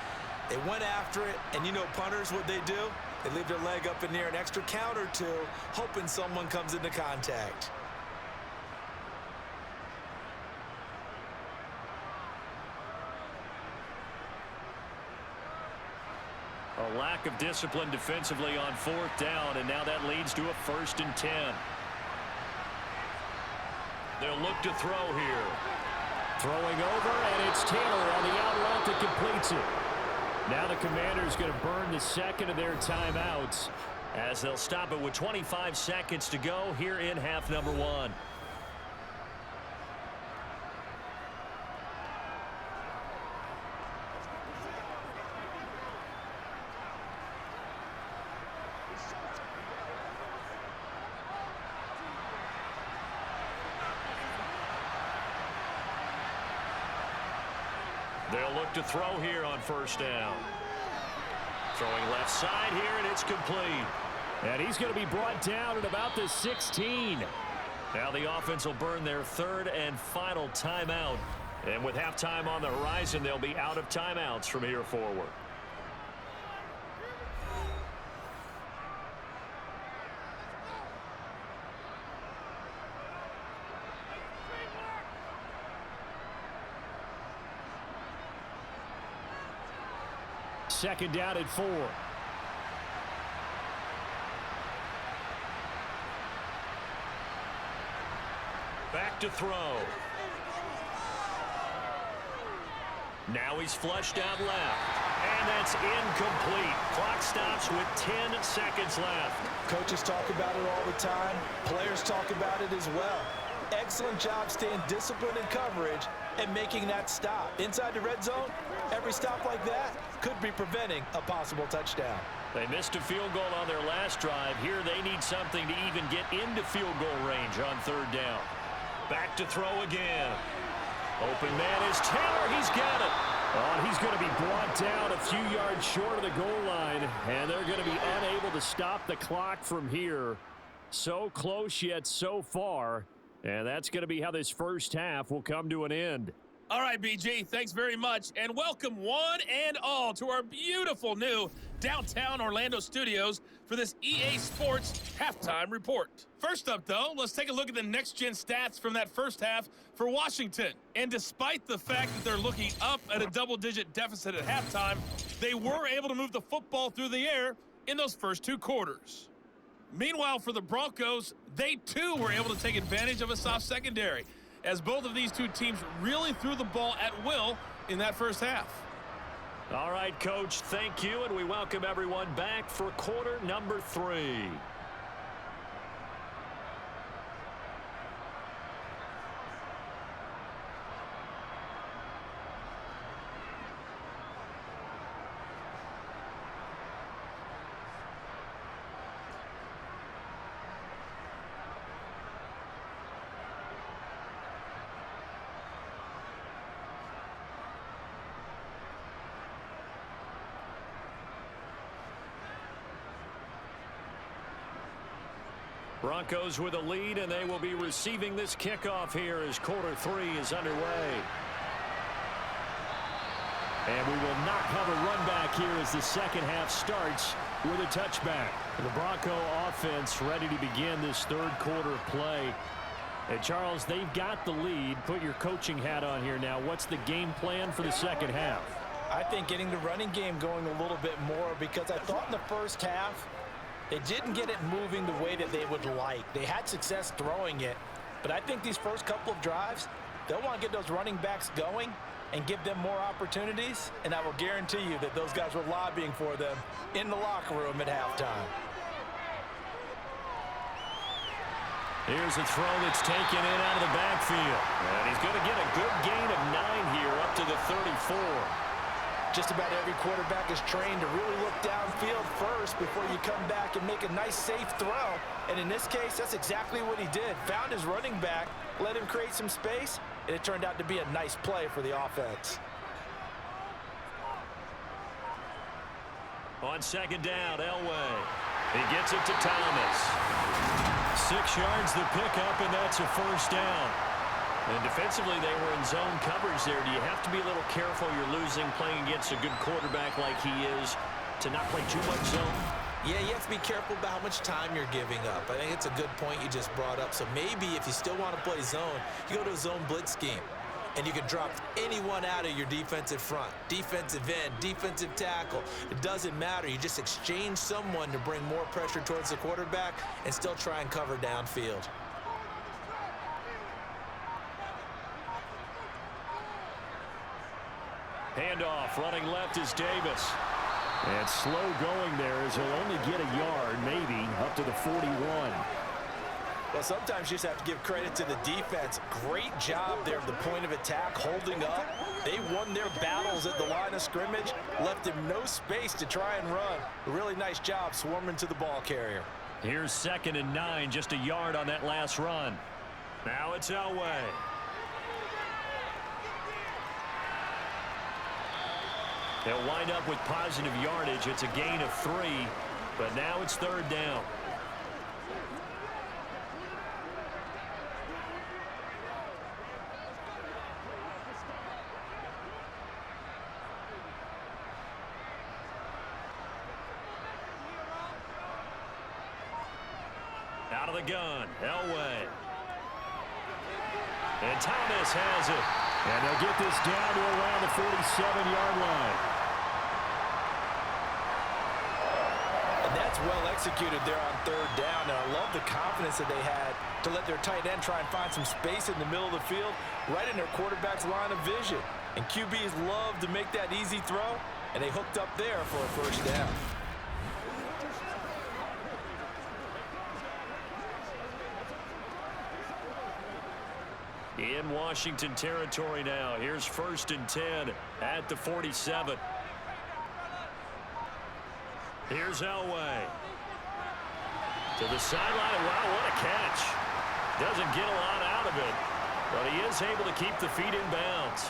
They went after it, and you know punters, what they do? They leave their leg up in the air an extra count or two, hoping someone comes into contact. A lack of discipline defensively on 4th down, and now that leads to a 1st and 10. They'll look to throw here. Throwing over, and it's Taylor on the out route that completes it. Now the Commanders going to burn the second of their timeouts as they'll stop it with 25 seconds to go here in half number 1. They'll look to throw here on 1st down. Throwing left side here, and it's complete. And he's going to be brought down at about the 16. Now the offense will burn their 3rd and final timeout. And with halftime on the horizon, they'll be out of timeouts from here forward. second down at 4. Back to throw. Now he's flushed out left. And that's incomplete. Clock stops with 10 seconds left. Coaches talk about it all the time. Players talk about it as well. Excellent job staying disciplined in coverage and making that stop. Inside the red zone, every stop like that could be preventing a possible touchdown. They missed a field goal on their last drive. Here they need something to even get into field goal range on third down. Back to throw again. Open man is Taylor. He's got it. Oh, and he's going to be brought down a few yards short of the goal line, and they're going to be unable to stop the clock from here. So close yet so far, and that's going to be how this first half will come to an end. All right, BG, thanks very much, and welcome one and all to our beautiful new downtown Orlando studios for this EA Sports Halftime Report. First up, though, let's take a look at the next-gen stats from that first half for Washington. And despite the fact that they're looking up at a double-digit deficit at halftime, they were able to move the football through the air in those first two quarters. Meanwhile, for the Broncos, they too were able to take advantage of a soft secondary, as both of these two teams really threw the ball at will in that first half. All right, Coach, thank you, and we welcome everyone back for quarter number 3. Broncos with a lead, and they will be receiving this kickoff here as quarter 3 is underway. And we will not have a run back here as the second half starts with a touchback. The Bronco offense ready to begin this third quarter play. And Charles, they've got the lead. Put your coaching hat on here now. What's the game plan for the second half? I think getting the running game going a little bit more, because I thought in the first half they didn't get it moving the way that they would like. They had success throwing it, but I think these first couple of drives, they'll want to get those running backs going and give them more opportunities, and I will guarantee you that those guys were lobbying for them in the locker room at halftime. Here's a throw that's taken in out of the backfield. And he's going to get a good gain of 9 here up to the 34. Just about every quarterback is trained to really look downfield first before you come back and make a nice, safe throw. And in this case, that's exactly what he did. Found his running back, let him create some space, and it turned out to be a nice play for the offense. On second down, Elway. He gets it to Thomas. 6 yards the pickup, and that's a first down. And defensively, they were in zone coverage there. Do you have to be a little careful? You're losing, playing against a good quarterback like he is, to not play too much zone? Yeah, you have to be careful about how much time you're giving up. I think it's a good point you just brought up. So maybe if you still want to play zone, you go to a zone blitz scheme. And you can drop anyone out of your defensive front, defensive end, defensive tackle. It doesn't matter. You just exchange someone to bring more pressure towards the quarterback and still try and cover downfield. Handoff, running left is Davis. And slow going there as he'll only get a yard, maybe, up to the 41. Well, sometimes you just have to give credit to the defense. Great job there at the point of attack, holding up. They won their battles at the line of scrimmage, left him no space to try and run. A really nice job swarming to the ball carrier. Here's 2nd and 9, just a yard on that last run. Now it's Elway. They'll wind up with positive yardage. It's a gain of 3, but now it's 3rd down. Out of the gun, Elway. And Thomas has it. And they'll get this down to around the 47-yard line. That's well executed there on third down, and I love the confidence that they had to let their tight end try and find some space in the middle of the field, right in their quarterback's line of vision. And QBs love to make that easy throw, and they hooked up there for a first down. In Washington territory now. Here's 1st and 10 at the 47. Here's Elway. To the sideline. Wow, what a catch. Doesn't get a lot out of it, but he is able to keep the feet in bounds.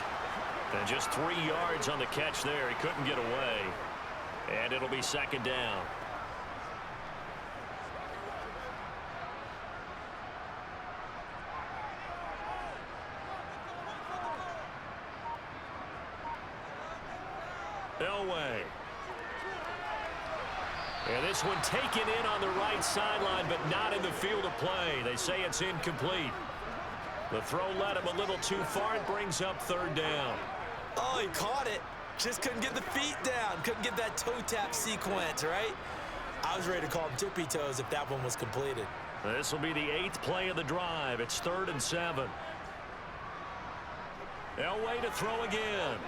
And just 3 yards on the catch there. He couldn't get away. And it'll be 2nd down. Elway. And this one taken in on the right sideline, but not in the field of play. They say it's incomplete. The throw led him a little too far. It brings up 3rd down. Oh, he caught it. Just couldn't get the feet down. Couldn't get that toe tap sequence, right? I was ready to call him tippy toes if that one was completed. This will be the 8th play of the drive. It's 3rd and 7. Elway to throw again.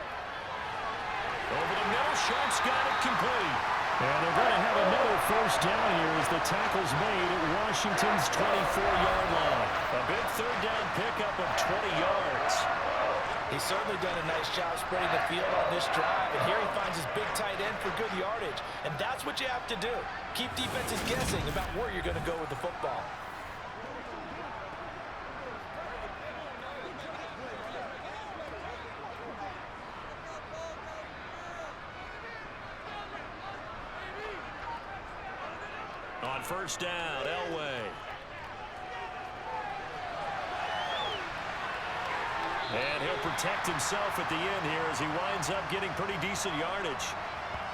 Over the middle, Sharp's got it complete. And they're going to have another first down here as the tackle's made at Washington's 24-yard line. A big 3rd down pickup of 20 yards. He's certainly done a nice job spreading the field on this drive, and here he finds his big tight end for good yardage. And that's what you have to do. Keep defenses guessing about where you're going to go with the football. On 1st down, Elway. And he'll protect himself at the end here as he winds up getting pretty decent yardage.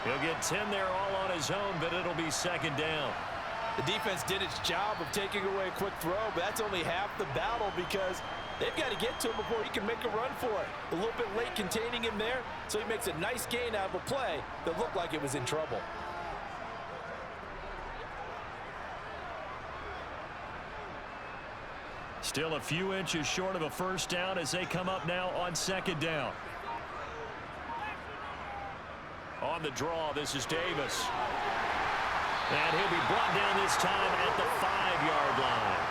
He'll get 10 there all on his own, but it'll be 2nd down. The defense did its job of taking away a quick throw, but that's only half the battle because they've got to get to him before he can make a run for it. A little bit late containing him there, so he makes a nice gain out of a play that looked like it was in trouble. Still a few inches short of a first down as they come up now on 2nd down. On the draw, this is Davis. And he'll be brought down this time at the 5-yard line.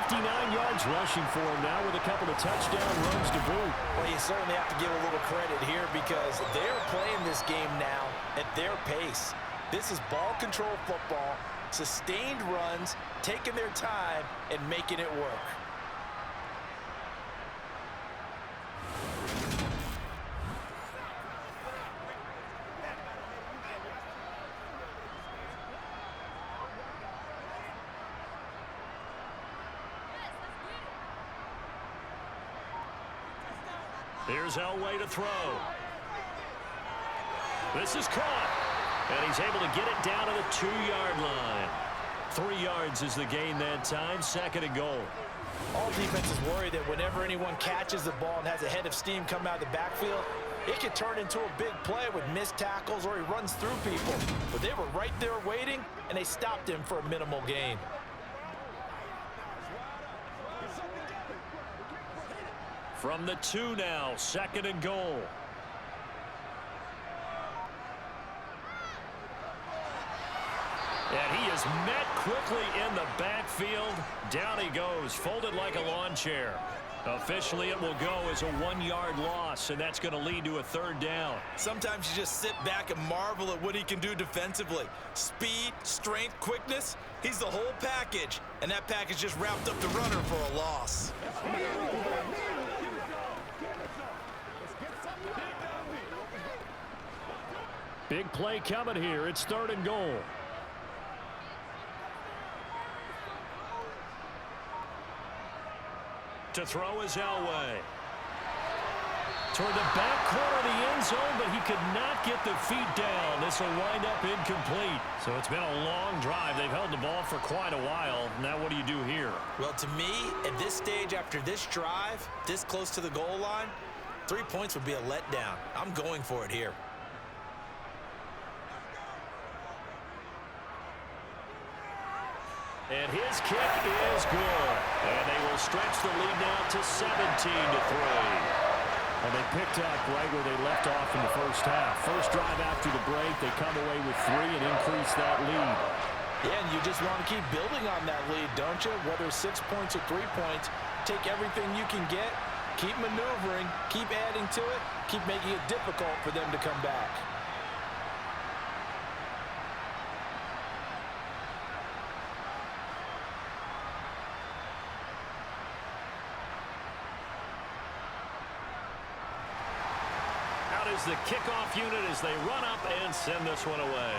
59 yards rushing for him now with a couple of touchdown runs to boot. Well, you certainly have to give a little credit here because they're playing this game now at their pace. This is ball control football, sustained runs, taking their time, and making it work. Here's Elway to throw. This is caught. And he's able to get it down to the 2-yard line. 3 yards is the gain that time. 2nd and goal. All defenses worry that whenever anyone catches the ball and has a head of steam come out of the backfield, it could turn into a big play with missed tackles or he runs through people. But they were right there waiting, and they stopped him for a minimal gain. From the 2 now, 2nd and goal. And he is met quickly in the backfield. Down he goes, folded like a lawn chair. Officially, it will go as a 1-yard loss, and that's going to lead to a 3rd down. Sometimes you just sit back and marvel at what he can do defensively. Speed, strength, quickness, he's the whole package. And that package just wrapped up the runner for a loss. Big play coming here. It's 3rd and goal. To throw is Elway. Toward the back corner of the end zone, but he could not get the feet down. This will wind up incomplete. So it's been a long drive. They've held the ball for quite a while. Now what do you do here? Well, to me, at this stage after this drive, this close to the goal line, 3 points would be a letdown. I'm going for it here. And his kick is good. And they will stretch the lead now to 17-3. And they picked up right where they left off in the first half. First drive after the break, they come away with 3 and increase that lead. Yeah, and you just want to keep building on that lead, don't you? Whether 6 points or 3 points, take everything you can get, keep maneuvering, keep adding to it, keep making it difficult for them to come back. Is the kickoff unit as they run up and send this one away.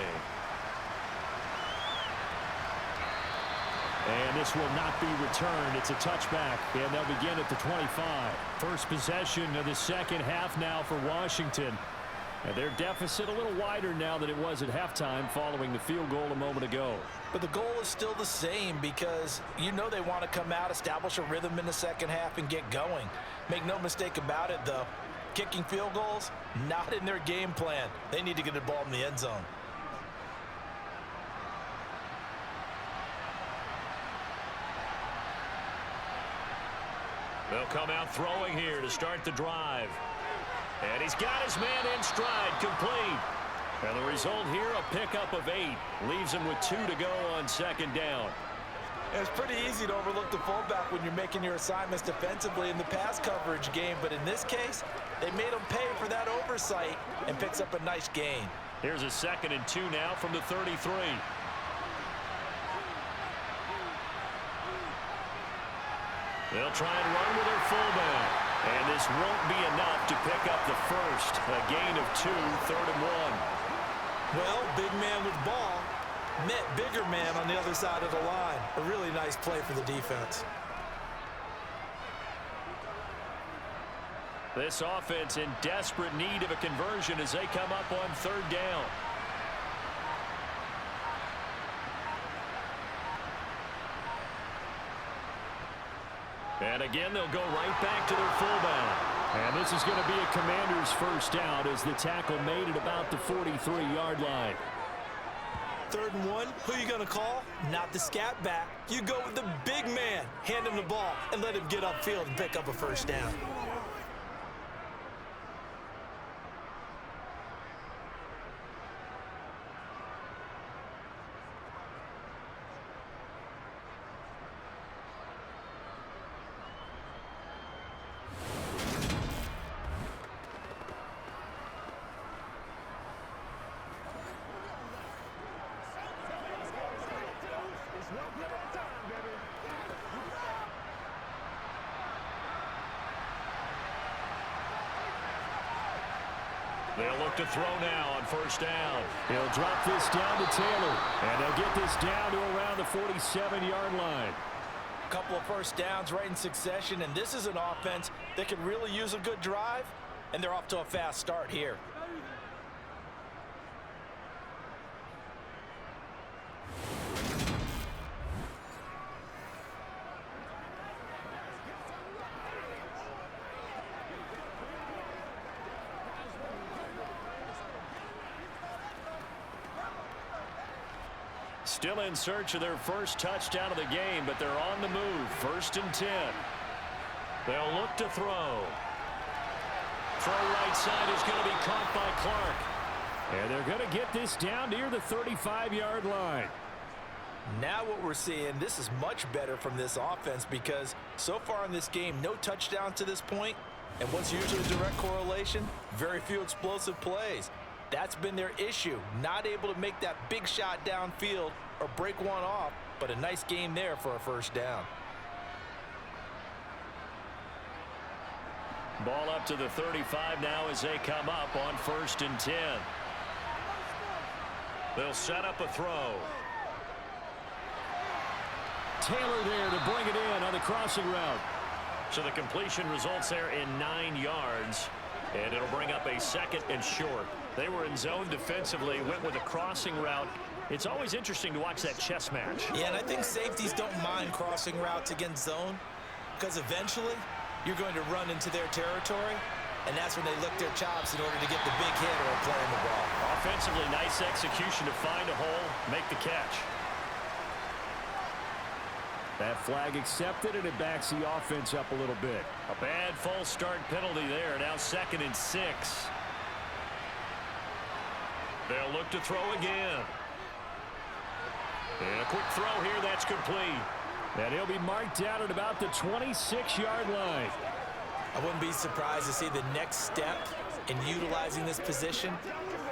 And this will not be returned. It's a touchback, and they'll begin at the 25. First possession of the second half now for Washington. And their deficit a little wider now than it was at halftime following the field goal a moment ago. But the goal is still the same because you know they want to come out, establish a rhythm in the second half, and get going. Make no mistake about it, though. Kicking field goals, not in their game plan. They need to get the ball in the end zone. They'll come out throwing here to start the drive. And he's got his man in stride, complete. And the result here, a pickup of 8. Leaves him with 2 to go on second down. It's pretty easy to overlook the fullback when you're making your assignments defensively in the pass coverage game, but in this case, they made him pay for that oversight and picks up a nice gain. Here's a 2nd and 2 now from the 33. They'll try and run with their fullback, and this won't be enough to pick up the first. A gain of 2, 3rd and 1. Well, big man with ball met bigger man on the other side of the line. A really nice play for the defense. This offense in desperate need of a conversion as they come up on 3rd down. And again, they'll go right back to their fullback. And this is going to be a Commanders first down as the tackle made at about the 43-yard line. 3rd and 1, who are you going to call? Not the scat back. You go with the big man. Hand him the ball and let him get upfield and pick up a first down. They'll look to throw now on first down. He'll drop this down to Taylor, and they'll get this down to around the 47-yard line. A couple of first downs right in succession, and this is an offense that could really use a good drive, and they're off to a fast start here. Still in search of their first touchdown of the game, but they're on the move. 1st and 10. They'll look to throw. Throw right side is going to be caught by Clark. And they're going to get this down near the 35-yard line. Now what we're seeing, this is much better from this offense because so far in this game, no touchdown to this point. And what's usually a direct correlation? Very few explosive plays. That's been their issue. Not able to make that big shot downfield or break one off, but a nice game there for a first down. Ball up to the 35 now as they come up on 1st and 10. They'll set up a throw. Taylor there to bring it in on the crossing route. So the completion results there in 9 yards. And it'll bring up a 2nd and short. They were in zone defensively, went with a crossing route. It's always interesting to watch that chess match. Yeah, and I think safeties don't mind crossing routes against zone because eventually you're going to run into their territory, and that's when they lick their chops in order to get the big hit or playing the ball. Offensively, nice execution to find a hole, make the catch. That flag accepted, and it backs the offense up a little bit. A bad false start penalty there. Now 2nd and 6. They'll look to throw again. And a quick throw here. That's complete. And he'll be marked down at about the 26-yard line. I wouldn't be surprised to see the next step in utilizing this position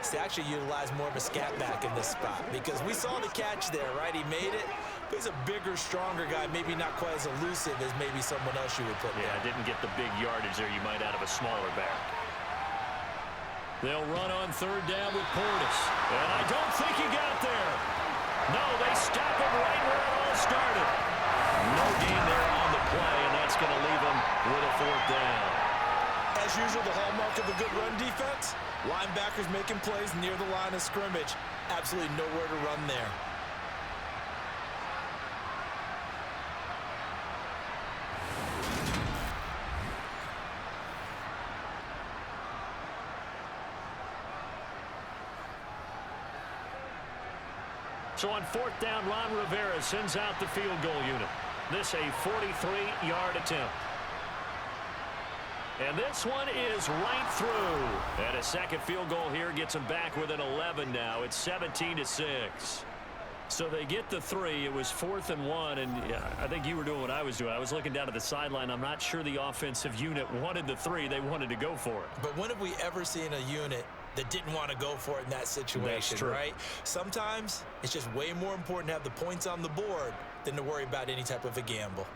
is to actually utilize more of a scat back in this spot, because we saw the catch there, right? He made it, but he's a bigger, stronger guy, maybe not quite as elusive as maybe someone else you would put there. Yeah, didn't get the big yardage there you might out of a smaller back. They'll run on 3rd down with Portis. And I don't think he got there. No, they stop him right where it all started. No gain there on the play, and that's going to leave him with a 4th down. As usual, the hallmark of a good run defense, linebackers making plays near the line of scrimmage. Absolutely nowhere to run there. So on 4th down, Ron Rivera sends out the field goal unit. This a 43-yard attempt. And this one is right through. And a second field goal here gets them back within 11 now. It's 17-6. So they get the 3. It was 4th and 1, and I think you were doing what I was doing. I was looking down at the sideline. I'm not sure the offensive unit wanted the 3. They wanted to go for it. But when have we ever seen a unit that didn't want to go for it in that situation, right? Sometimes it's just way more important to have the points on the board than to worry about any type of a gamble.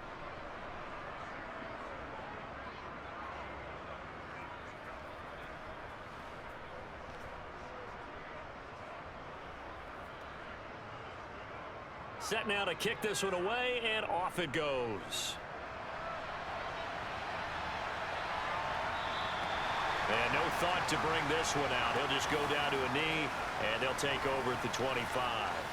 Set now to kick this one away, and off it goes. And no thought to bring this one out. He'll just go down to a knee, and they'll take over at the 25.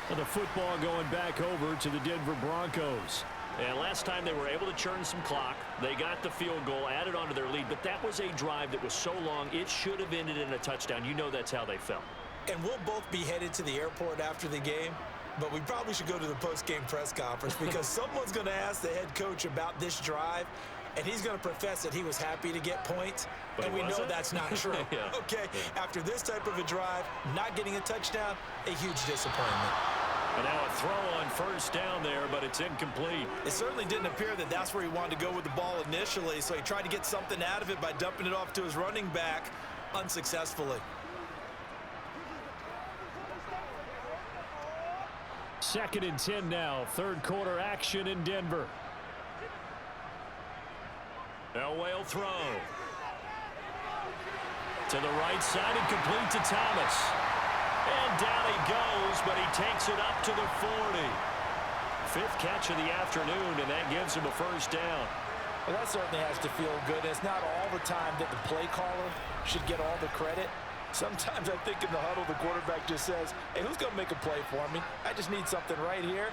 And the football going back over to the Denver Broncos. And last time they were able to churn some clock. They got the field goal, added on to their lead, but that was a drive that was so long, it should have ended in a touchdown. You know that's how they felt. And we'll both be headed to the airport after the game, but we probably should go to the post-game press conference because someone's going to ask the head coach about this drive, and he's going to profess that he was happy to get points, but we know that's not true. Yeah. Okay, after this type of a drive, not getting a touchdown, a huge disappointment. And now a throw on 1st down there, but it's incomplete. It certainly didn't appear that that's where he wanted to go with the ball initially, so he tried to get something out of it by dumping it off to his running back unsuccessfully. 2nd and 10 now. 3rd quarter action in Denver. Elway will throw. To the right side and complete to Thomas. And down he goes, but he takes it up to the 40. 5th catch of the afternoon, and that gives him a 1st down. Well, that certainly has to feel good. It's not all the time that the play caller should get all the credit. Sometimes I think in the huddle, the quarterback just says, hey, who's going to make a play for me? I just need something right here.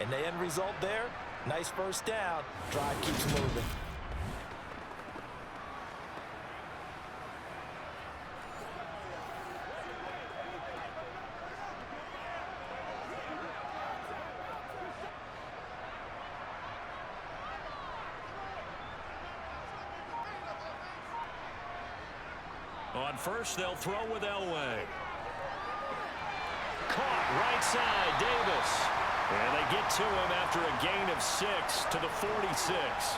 And the end result there, nice 1st down. Drive keeps moving. On 1st, they'll throw with Elway. Caught right side, Davis. And they get to him after a gain of 6 to the 46.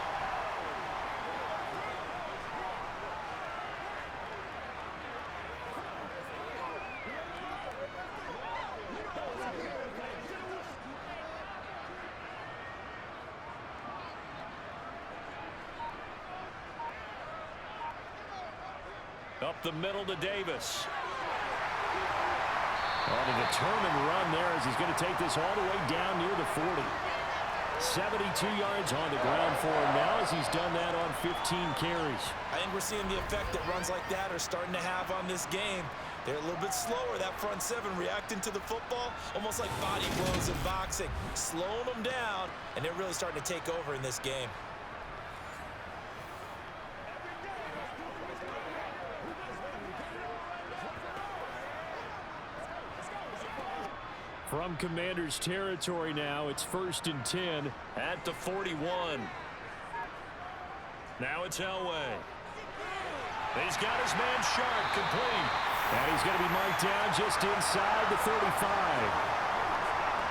Up the middle to Davis. On a determined run there as he's going to take this all the way down near the 40. 72 yards on the ground for him now as he's done that on 15 carries. I think we're seeing the effect that runs like that are starting to have on this game. They're a little bit slower, that front 7 reacting to the football, almost like body blows in boxing, slowing them down, and they're really starting to take over in this game. From Commanders territory now, it's 1st and 10 at the 41. Now it's Elway. He's got his man Sharp complete. And he's going to be marked down just inside the 35.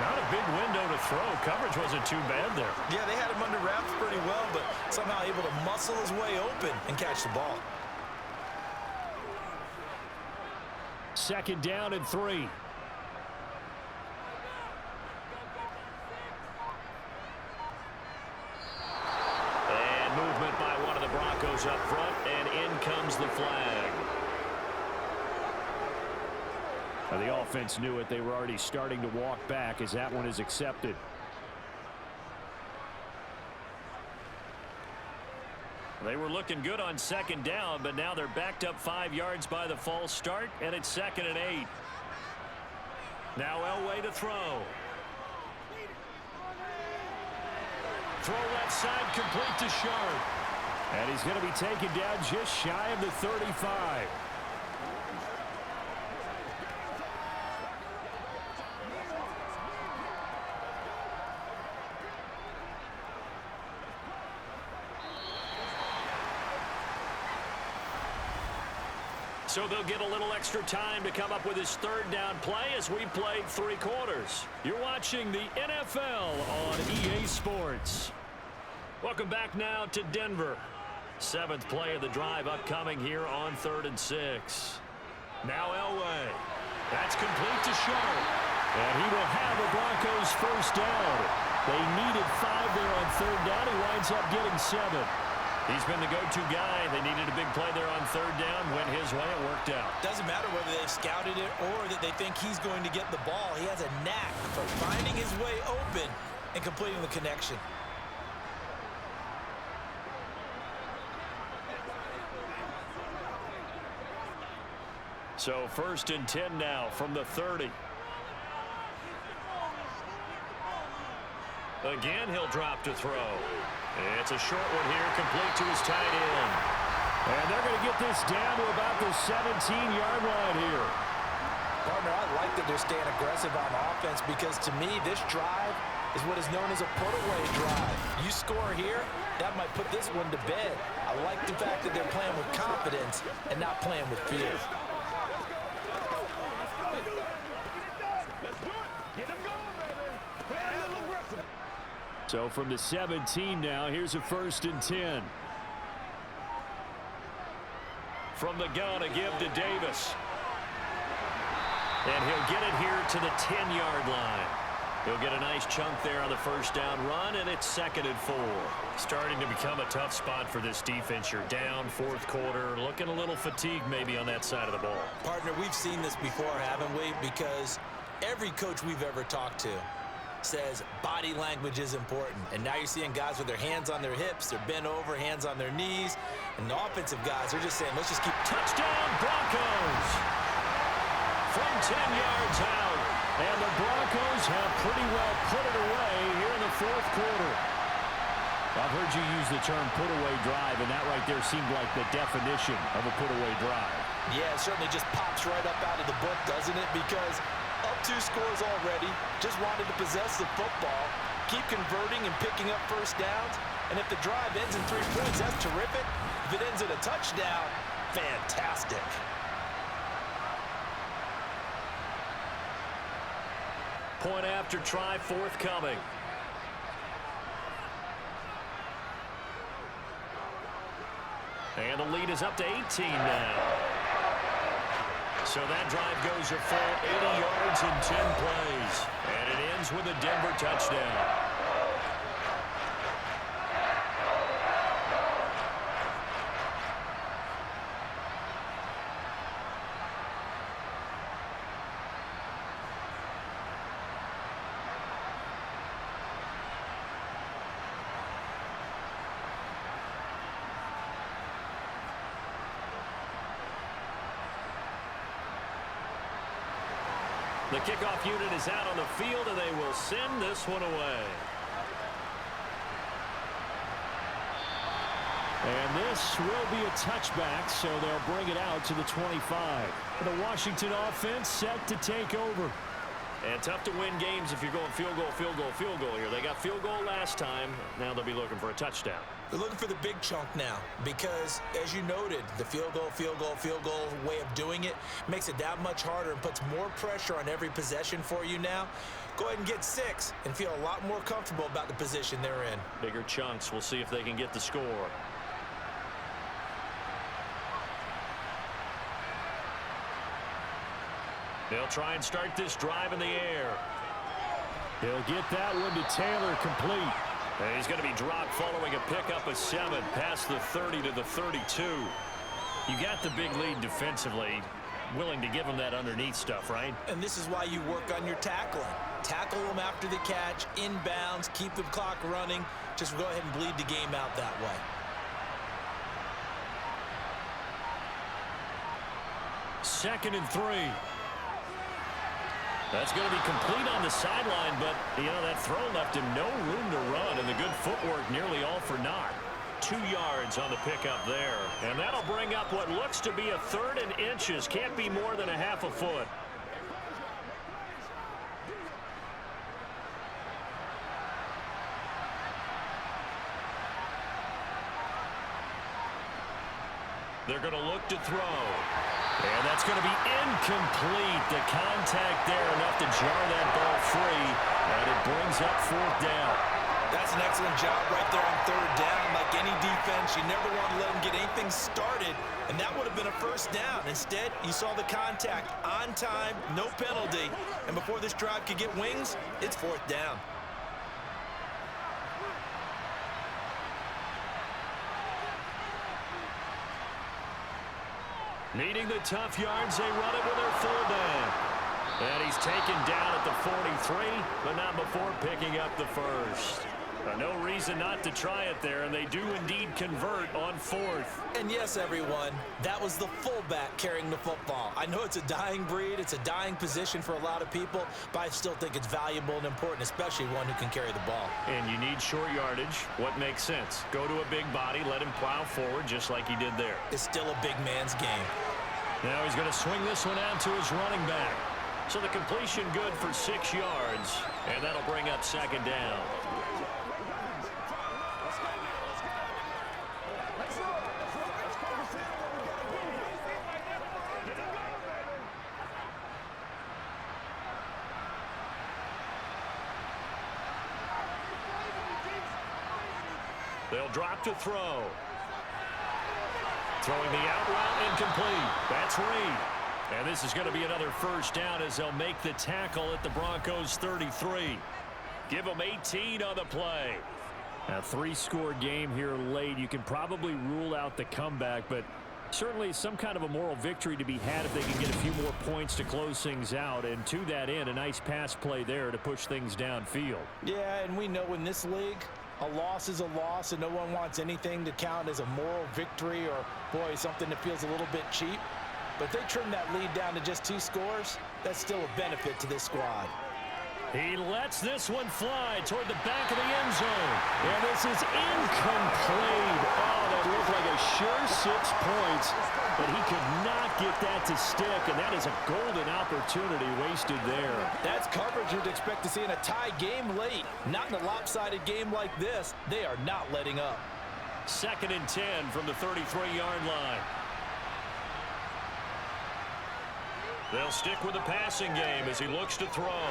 Not a big window to throw. Coverage wasn't too bad there. Yeah, they had him under wraps pretty well, but somehow able to muscle his way open and catch the ball. 2nd down and 3. And movement by one of the Broncos up front, and in comes the flag. Now, the offense knew it. They were already starting to walk back as that one is accepted. They were looking good on 2nd down, but now they're backed up 5 yards by the false start, and it's 2nd and 8. Now Elway to throw. Throw left side, complete to Sharp. And he's going to be taken down just shy of the 35. So they'll get a little extra time to come up with his 3rd down play as we played 3 quarters. You're watching the NFL on EA Sports. Welcome back now to Denver. 7th play of the drive upcoming here on 3rd and 6. Now Elway. That's complete to Sharp. And he will have the Broncos 1st down. They needed 5 there on 3rd down. He winds up getting 7. He's been the go-to guy. They needed a big play there on 3rd down. Went his way. It worked out. Doesn't matter whether they've scouted it or that they think he's going to get the ball. He has a knack for finding his way open and completing the connection. So 1st and 10 now from the 30. Again, he'll drop to throw. It's a short one here, complete to his tight end. And they're going to get this down to about the 17-yard line here. Partner, I like that they're staying aggressive on offense because to me, this drive is what is known as a put-away drive. You score here, that might put this one to bed. I like the fact that they're playing with confidence and not playing with fear. So from the 17 now, here's a 1st and 10. From the gun, a give to Davis. And he'll get it here to the 10-yard line. He'll get a nice chunk there on the 1st down run, and it's 2nd and 4. Starting to become a tough spot for this defense. You're down 4th quarter, looking a little fatigued maybe on that side of the ball. Partner, we've seen this before, haven't we? Because every coach we've ever talked to says body language is important. And now you're seeing guys with their hands on their hips, they're bent over, hands on their knees. And the offensive guys are just saying, let's just keep... Touchdown, Broncos! From 10 yards out. And the Broncos have pretty well put it away here in the 4th quarter. I've heard you use the term put-away drive, and that right there seemed like the definition of a put-away drive. Yeah, it certainly just pops right up out of the book, doesn't it? Because up 2 scores already, just wanted to possess the football, keep converting and picking up 1st downs, and if the drive ends in 3 points, that's terrific. If it ends in a touchdown, fantastic. Point after try forthcoming. And the lead is up to 18 now. So that drive goes a full 80 yards in 10 plays. And it ends with a Denver touchdown. The kickoff unit is out on the field, and they will send this one away. And this will be a touchback, so they'll bring it out to the 25. The Washington offense set to take over. And tough to win games if you're going field goal, field goal, field goal here. They got field goal last time. Now they'll be looking for a touchdown. They're looking for the big chunk now because, as you noted, the field goal way of doing it makes it that much harder and puts more pressure on every possession for you now. Go ahead and get 6 and feel a lot more comfortable about the position they're in. Bigger chunks. We'll see if they can get the score. They'll try and start this drive in the air. He'll get that one to Taylor, complete. And he's going to be dropped following a pickup of 7 past the 30 to the 32. You got the big lead defensively. Willing to give him that underneath stuff, right? And this is why you work on your tackling. Tackle them after the catch, inbounds, keep the clock running. Just go ahead and bleed the game out that way. Second and 3. That's going to be complete on the sideline, but, that throw left him no room to run, and the good footwork nearly all for naught. 2 yards on the pickup there, and that'll bring up what looks to be a 3rd and inches. Can't be more than a half a foot. They're going to look to throw. And that's going to be incomplete. The contact there enough to jar that ball free, and it brings up 4th down. That's an excellent job right there on 3rd down. Like any defense, you never want to let them get anything started, and that would have been a 1st down. Instead, you saw the contact on time, no penalty, and before this drive could get wings, it's 4th down. Needing the tough yards, they run it with their 4th down. And he's taken down at the 43, but not before picking up the 1st. No reason not to try it there, and they do indeed convert on 4th. And yes, everyone, that was the fullback carrying the football. I know it's a dying breed, it's a dying position for a lot of people, but I still think it's valuable and important, especially one who can carry the ball. And you need short yardage. What makes sense? Go to a big body, let him plow forward just like he did there. It's still a big man's game. Now he's going to swing this one out to his running back. So the completion good for 6 yards, and that'll bring up 2nd down. They'll drop to throw. Throwing the out route incomplete. That's Reed. And this is going to be another 1st down as they'll make the tackle at the Broncos 33. Give them 18 on the play. A 3-score game here late. You can probably rule out the comeback, but certainly some kind of a moral victory to be had if they can get a few more points to close things out. And to that end, a nice pass play there to push things downfield. Yeah, and we know in this league, a loss is a loss, and no one wants anything to count as a moral victory or, boy, something that feels a little bit cheap. But if they trim that lead down to just 2 scores, that's still a benefit to this squad. He lets this one fly toward the back of the end zone. And this is incomplete. Oh, that looked like a sure 6 points, but he could not get that to stick, and that is a golden opportunity wasted there. That's coverage you'd expect to see in a tie game late. Not in a lopsided game like this. They are not letting up. 2nd and 10 from the 33-yard line. They'll stick with the passing game as he looks to throw.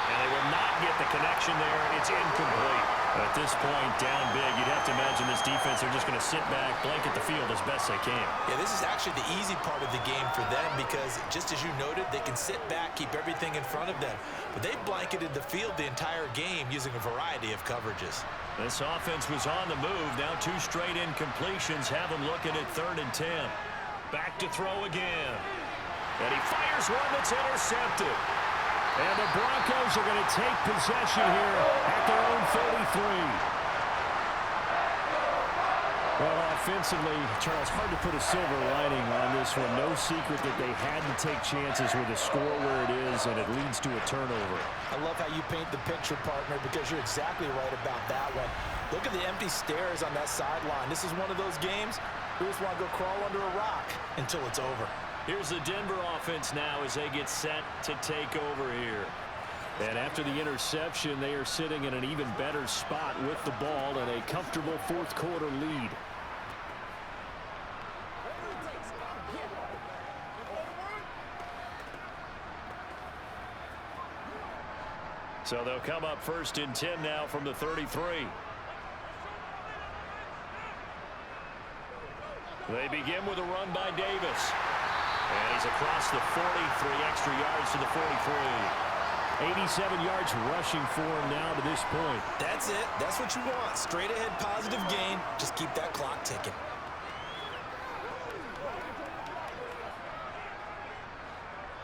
And they will not get the connection there. It's incomplete. At this point, down big, you'd have to imagine this defense, they're just going to sit back, blanket the field as best they can. Yeah, this is actually the easy part of the game for them because, just as you noted, they can sit back, keep everything in front of them. But they've blanketed the field the entire game using a variety of coverages. This offense was on the move. Now 2 straight incompletions have them looking at 3rd and 10. Back to throw again. And he fires one that's intercepted. And the Broncos are going to take possession here at their own 33. Well, offensively, Charles, hard to put a silver lining on this one. No secret that they had to take chances with a score where it is, and it leads to a turnover. I love how you paint the picture, partner, because you're exactly right about that one. Look at the empty stares on that sideline. This is one of those games we just want to go crawl under a rock until it's over. Here's the Denver offense now as they get set to take over here. And after the interception, they are sitting in an even better spot with the ball and a comfortable fourth quarter lead. So they'll come up 1st and 10 now from the 33. They begin with a run by Davis. And he's across the 43 extra yards to the 43. 87 yards rushing for him now to this point. That's it. That's what you want. Straight ahead positive gain. Just keep that clock ticking.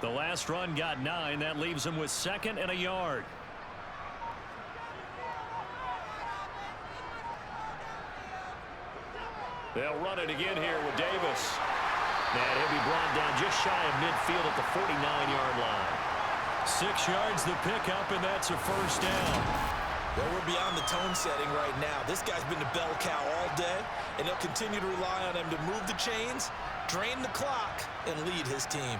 The last run got 9. That leaves him with 2nd and a yard. They'll run it again here with Davis. And he'll be brought down just shy of midfield at the 49-yard line. 6 yards the pickup, and that's a first down. Well, we're beyond the tone setting right now. This guy's been the bell cow all day, and they'll continue to rely on him to move the chains, drain the clock, and lead his team.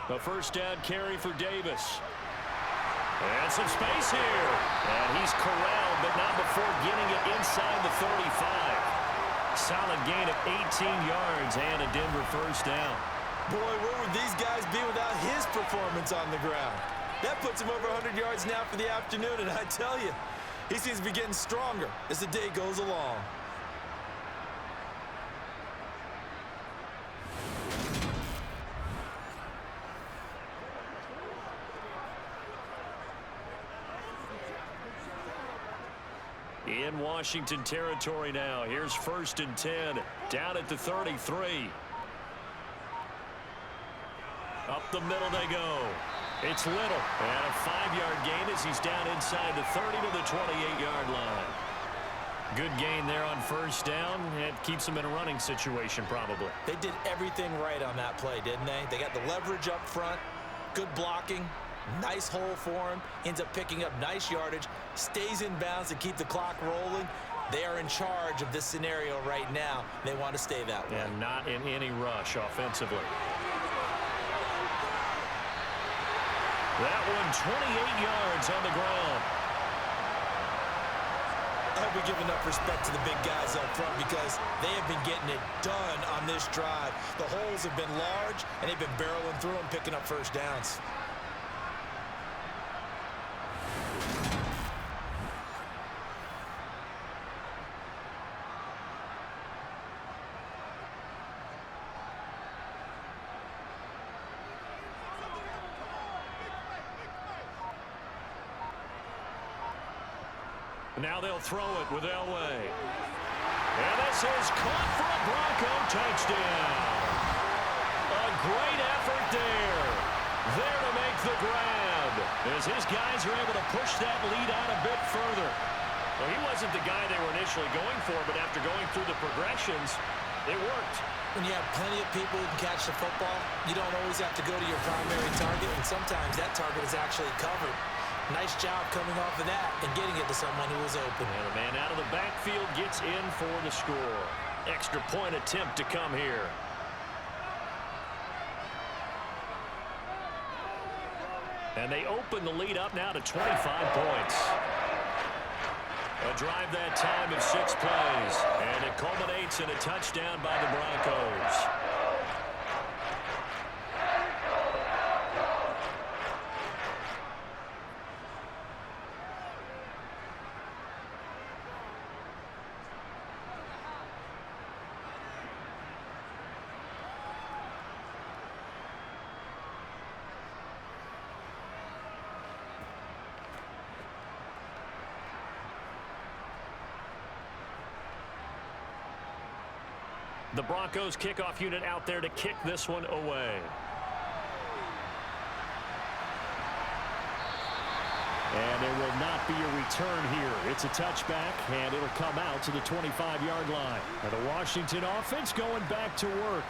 A first down carry for Davis. And some space here. And he's corralled, but not before getting it inside the 35. Solid gain of 18 yards and a Denver first down. Boy, where would these guys be without his performance on the ground? That puts him over 100 yards now for the afternoon, and I tell you, he seems to be getting stronger as the day goes along. In Washington territory now. Here's 1st and 10. Down at the 33. Up the middle they go. It's Little. And a 5-yard gain as he's down inside the 30 to the 28-yard line. Good gain there on first down. It keeps them in a running situation probably. They did everything right on that play, didn't they? They got the leverage up front, good blocking, nice hole for him, ends up picking up nice yardage, stays in bounds to keep the clock rolling. They are in charge of this scenario right now. They want to stay that way. And not in any rush offensively. That one 28 yards on the ground. I hope we give enough respect to the big guys up front because they have been getting it done on this drive. The holes have been large, and they've been barreling through them, picking up first downs. Now they'll throw it with Elway. And this is caught for a Bronco touchdown. A great effort there. There to make the grab. As his guys are able to push that lead out a bit further. Well, he wasn't the guy they were initially going for, but after going through the progressions, it worked. When you have plenty of people who can catch the football, you don't always have to go to your primary target, and sometimes that target is actually covered. Nice job coming off of that and getting it to someone who was open. And the man out of the backfield gets in for the score. Extra point attempt to come here. And they open the lead up now to 25 points. A drive that time of 6 plays. And it culminates in a touchdown by the Broncos. The Broncos kickoff unit out there to kick this one away. And there will not be a return here. It's a touchback, and it'll come out to the 25-yard line. And the Washington offense going back to work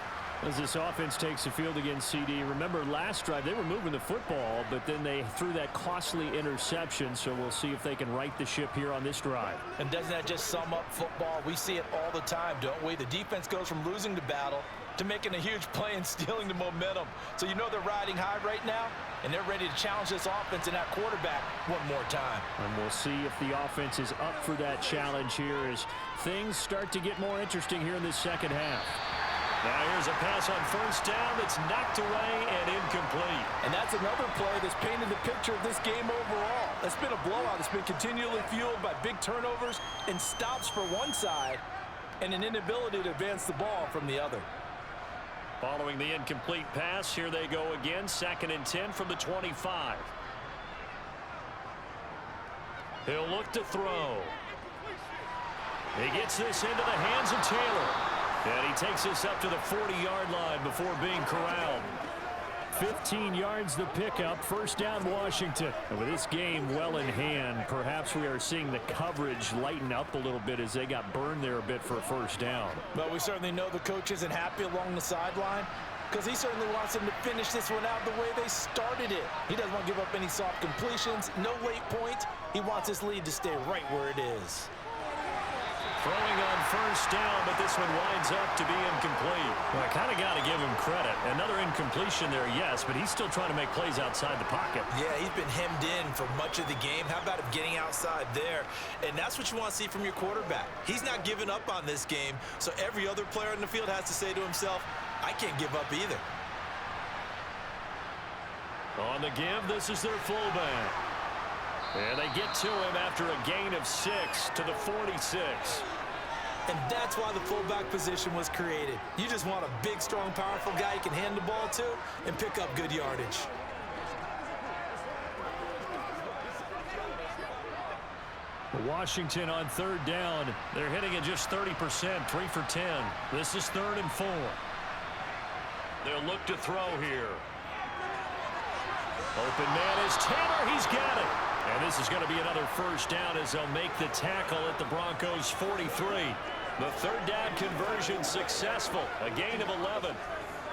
as this offense takes the field against CD. Remember, last drive, they were moving the football, but then they threw that costly interception, so we'll see if they can right the ship here on this drive. And doesn't that just sum up football? We see it all the time, don't we? The defense goes from losing the battle to making a huge play and stealing the momentum. So you know they're riding high right now, and they're ready to challenge this offense and that quarterback one more time. And we'll see if the offense is up for that challenge here as things start to get more interesting here in this second half. Now here's a pass on first down that's knocked away and incomplete. And that's another play that's painted the picture of this game overall. It's been a blowout. It's been continually fueled by big turnovers and stops for one side and an inability to advance the ball from the other. Following the incomplete pass, here they go again. 2nd and 10 from the 25. He'll look to throw. He gets this into the hands of Taylor. And he takes this up to the 40-yard line before being corralled. 15 yards the pickup. First down, Washington. And with this game well in hand, perhaps we are seeing the coverage lighten up a little bit as they got burned there a bit for a first down. Well, we certainly know the coach isn't happy along the sideline because he certainly wants them to finish this one out the way they started it. He doesn't want to give up any soft completions, no late points. He wants this lead to stay right where it is. Throwing on first down, but this one winds up to be incomplete. Well, I kind of got to give him credit. Another incompletion there, yes, but he's still trying to make plays outside the pocket. Yeah, he's been hemmed in for much of the game. How about him getting outside there? And that's what you want to see from your quarterback. He's not giving up on this game, so every other player in the field has to say to himself, I can't give up either. On the give, this is their fullback. And they get to him after a gain of 6 to the 46. And that's why the fullback position was created. You just want a big, strong, powerful guy you can hand the ball to and pick up good yardage. Washington on 3rd down. They're hitting at just 30%, 3 for 10. This is 3rd and 4. They'll look to throw here. Open man is Taylor. He's got it. And this is going to be another first down as they'll make the tackle at the Broncos' 43. The 3rd down conversion successful. A gain of 11.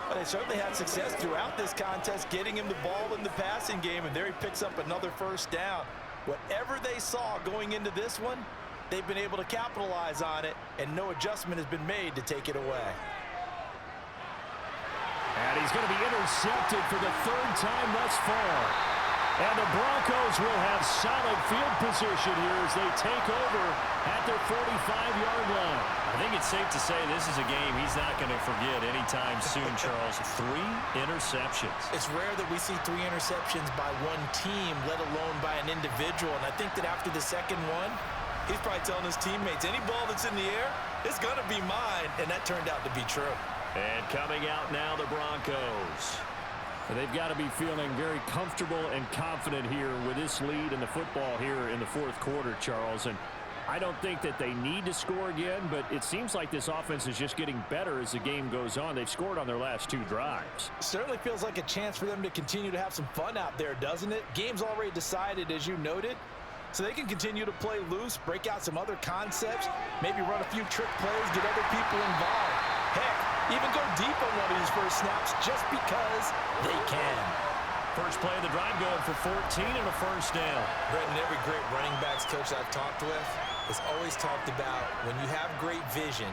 Well, they certainly had success throughout this contest, getting him the ball in the passing game, and there he picks up another first down. Whatever they saw going into this one, they've been able to capitalize on it, and no adjustment has been made to take it away. And he's going to be intercepted for the 3rd time thus far. And the Broncos will have solid field position here as they take over at their 45-yard line. I think it's safe to say this is a game he's not going to forget anytime soon, Charles. 3 interceptions. It's rare that we see 3 interceptions by one team, let alone by an individual. And I think that after the second one, he's probably telling his teammates, any ball that's in the air, it's going to be mine. And that turned out to be true. And coming out now, the Broncos. They've got to be feeling very comfortable and confident here with this lead in the football here in the 4th quarter, Charles. And I don't think that they need to score again, but it seems like this offense is just getting better as the game goes on. They've scored on their last 2 drives. Certainly feels like a chance for them to continue to have some fun out there, doesn't it? Game's already decided, as you noted, so they can continue to play loose, break out some other concepts, maybe run a few trick plays, get other people involved. Heck, even go deep on one of these first snaps just because they can. First play of the drive going for 14 and a first down. Brendan, every great running backs coach I've talked with has always talked about when you have great vision,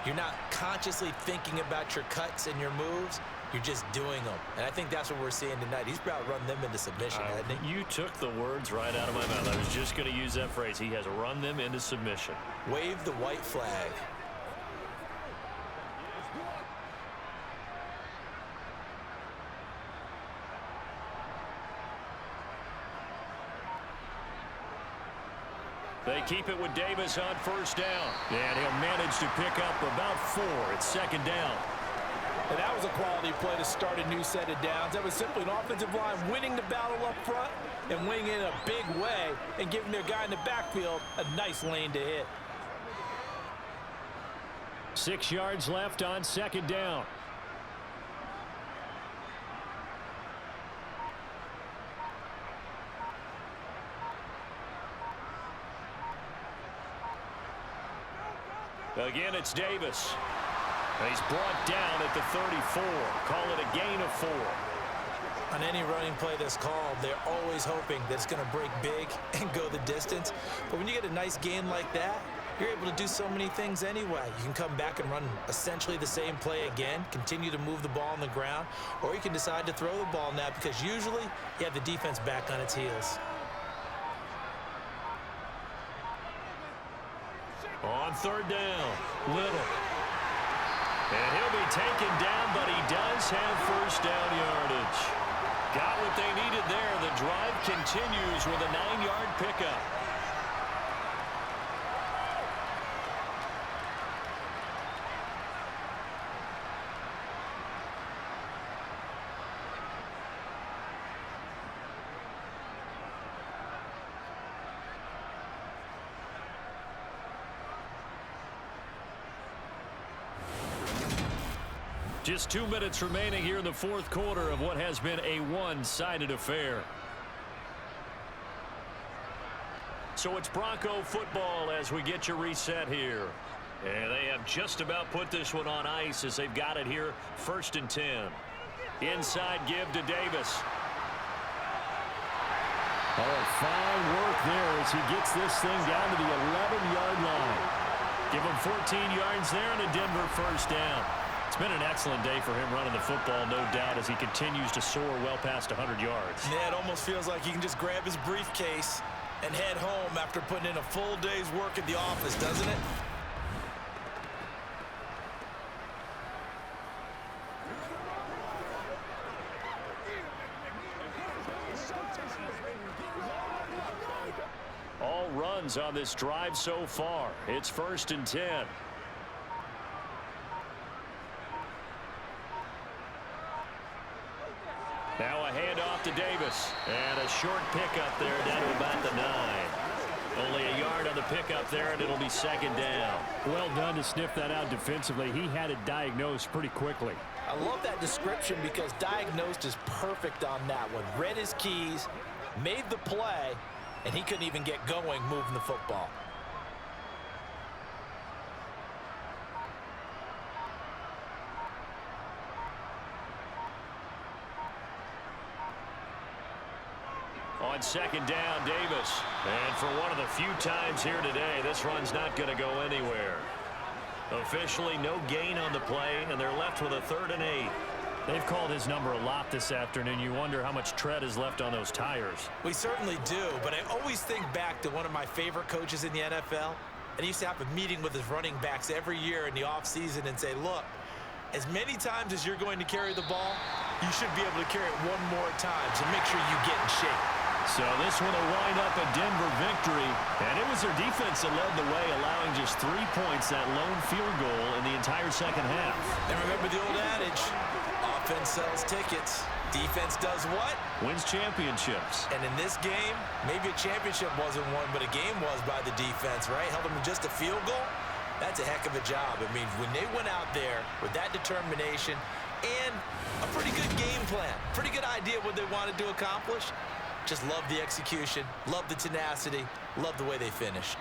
you're not consciously thinking about your cuts and your moves. You're just doing them. And I think that's what we're seeing tonight. He's about to run them into submission, hasn't he? You took the words right out of my mouth. I was just going to use that phrase. He has run them into submission. Wave the white flag. They keep it with Davis on first down. And he'll manage to pick up about 4. It's 2nd down. And that was a quality play to start a new set of downs. That was simply an offensive line winning the battle up front and winning it in a big way and giving their guy in the backfield a nice lane to hit. 6 yards left on 2nd down. Again, it's Davis. He's brought down at the 34. Call it a gain of 4. On any running play that's called, they're always hoping that it's going to break big and go the distance. But when you get a nice gain like that, you're able to do so many things anyway. You can come back and run essentially the same play again, continue to move the ball on the ground, or you can decide to throw the ball now because usually you have the defense back on its heels. On third down, Little. And he'll be taken down, but he does have first down yardage. Got what they needed there. The drive continues with a 9-yard pickup. Just 2 minutes remaining here in the fourth quarter of what has been a one-sided affair. So it's Bronco football as we get you reset here. And they have just about put this one on ice as they've got it here, 1st and 10. Inside give to Davis. Oh, fine work there as he gets this thing down to the 11-yard line. Give him 14 yards there and a Denver first down. It's been an excellent day for him running the football, no doubt, as he continues to soar well past 100 yards. Yeah, it almost feels like he can just grab his briefcase and head home after putting in a full day's work at the office, doesn't it? All runs on this drive so far. It's 1st and 10. Now a handoff to Davis. And a short pickup there down to about the 9. Only a yard on the pickup there, and it'll be 2nd down. Well done to sniff that out defensively. He had it diagnosed pretty quickly. I love that description because diagnosed is perfect on that one. Read his keys, made the play, and he couldn't even get going moving the football. On 2nd down, Davis. And for one of the few times here today, this run's not going to go anywhere. Officially, no gain on the play, and they're left with a 3rd and 8. They've called his number a lot this afternoon. You wonder how much tread is left on those tires. We certainly do, but I always think back to one of my favorite coaches in the NFL, and he used to have a meeting with his running backs every year in the offseason and say, look, as many times as you're going to carry the ball, you should be able to carry it one more time to make sure you get in shape. So this one will wind up a Denver victory, and it was their defense that led the way, allowing just 3 points, that lone field goal in the entire second half. And remember the old adage, offense sells tickets, defense does what? Wins championships. And in this game, maybe a championship wasn't won, but a game was by the defense, right? Held them to just a field goal. That's a heck of a job. I mean, when they went out there with that determination and a pretty good game plan, pretty good idea what they wanted to accomplish, just love the execution, love the tenacity, love the way they finished.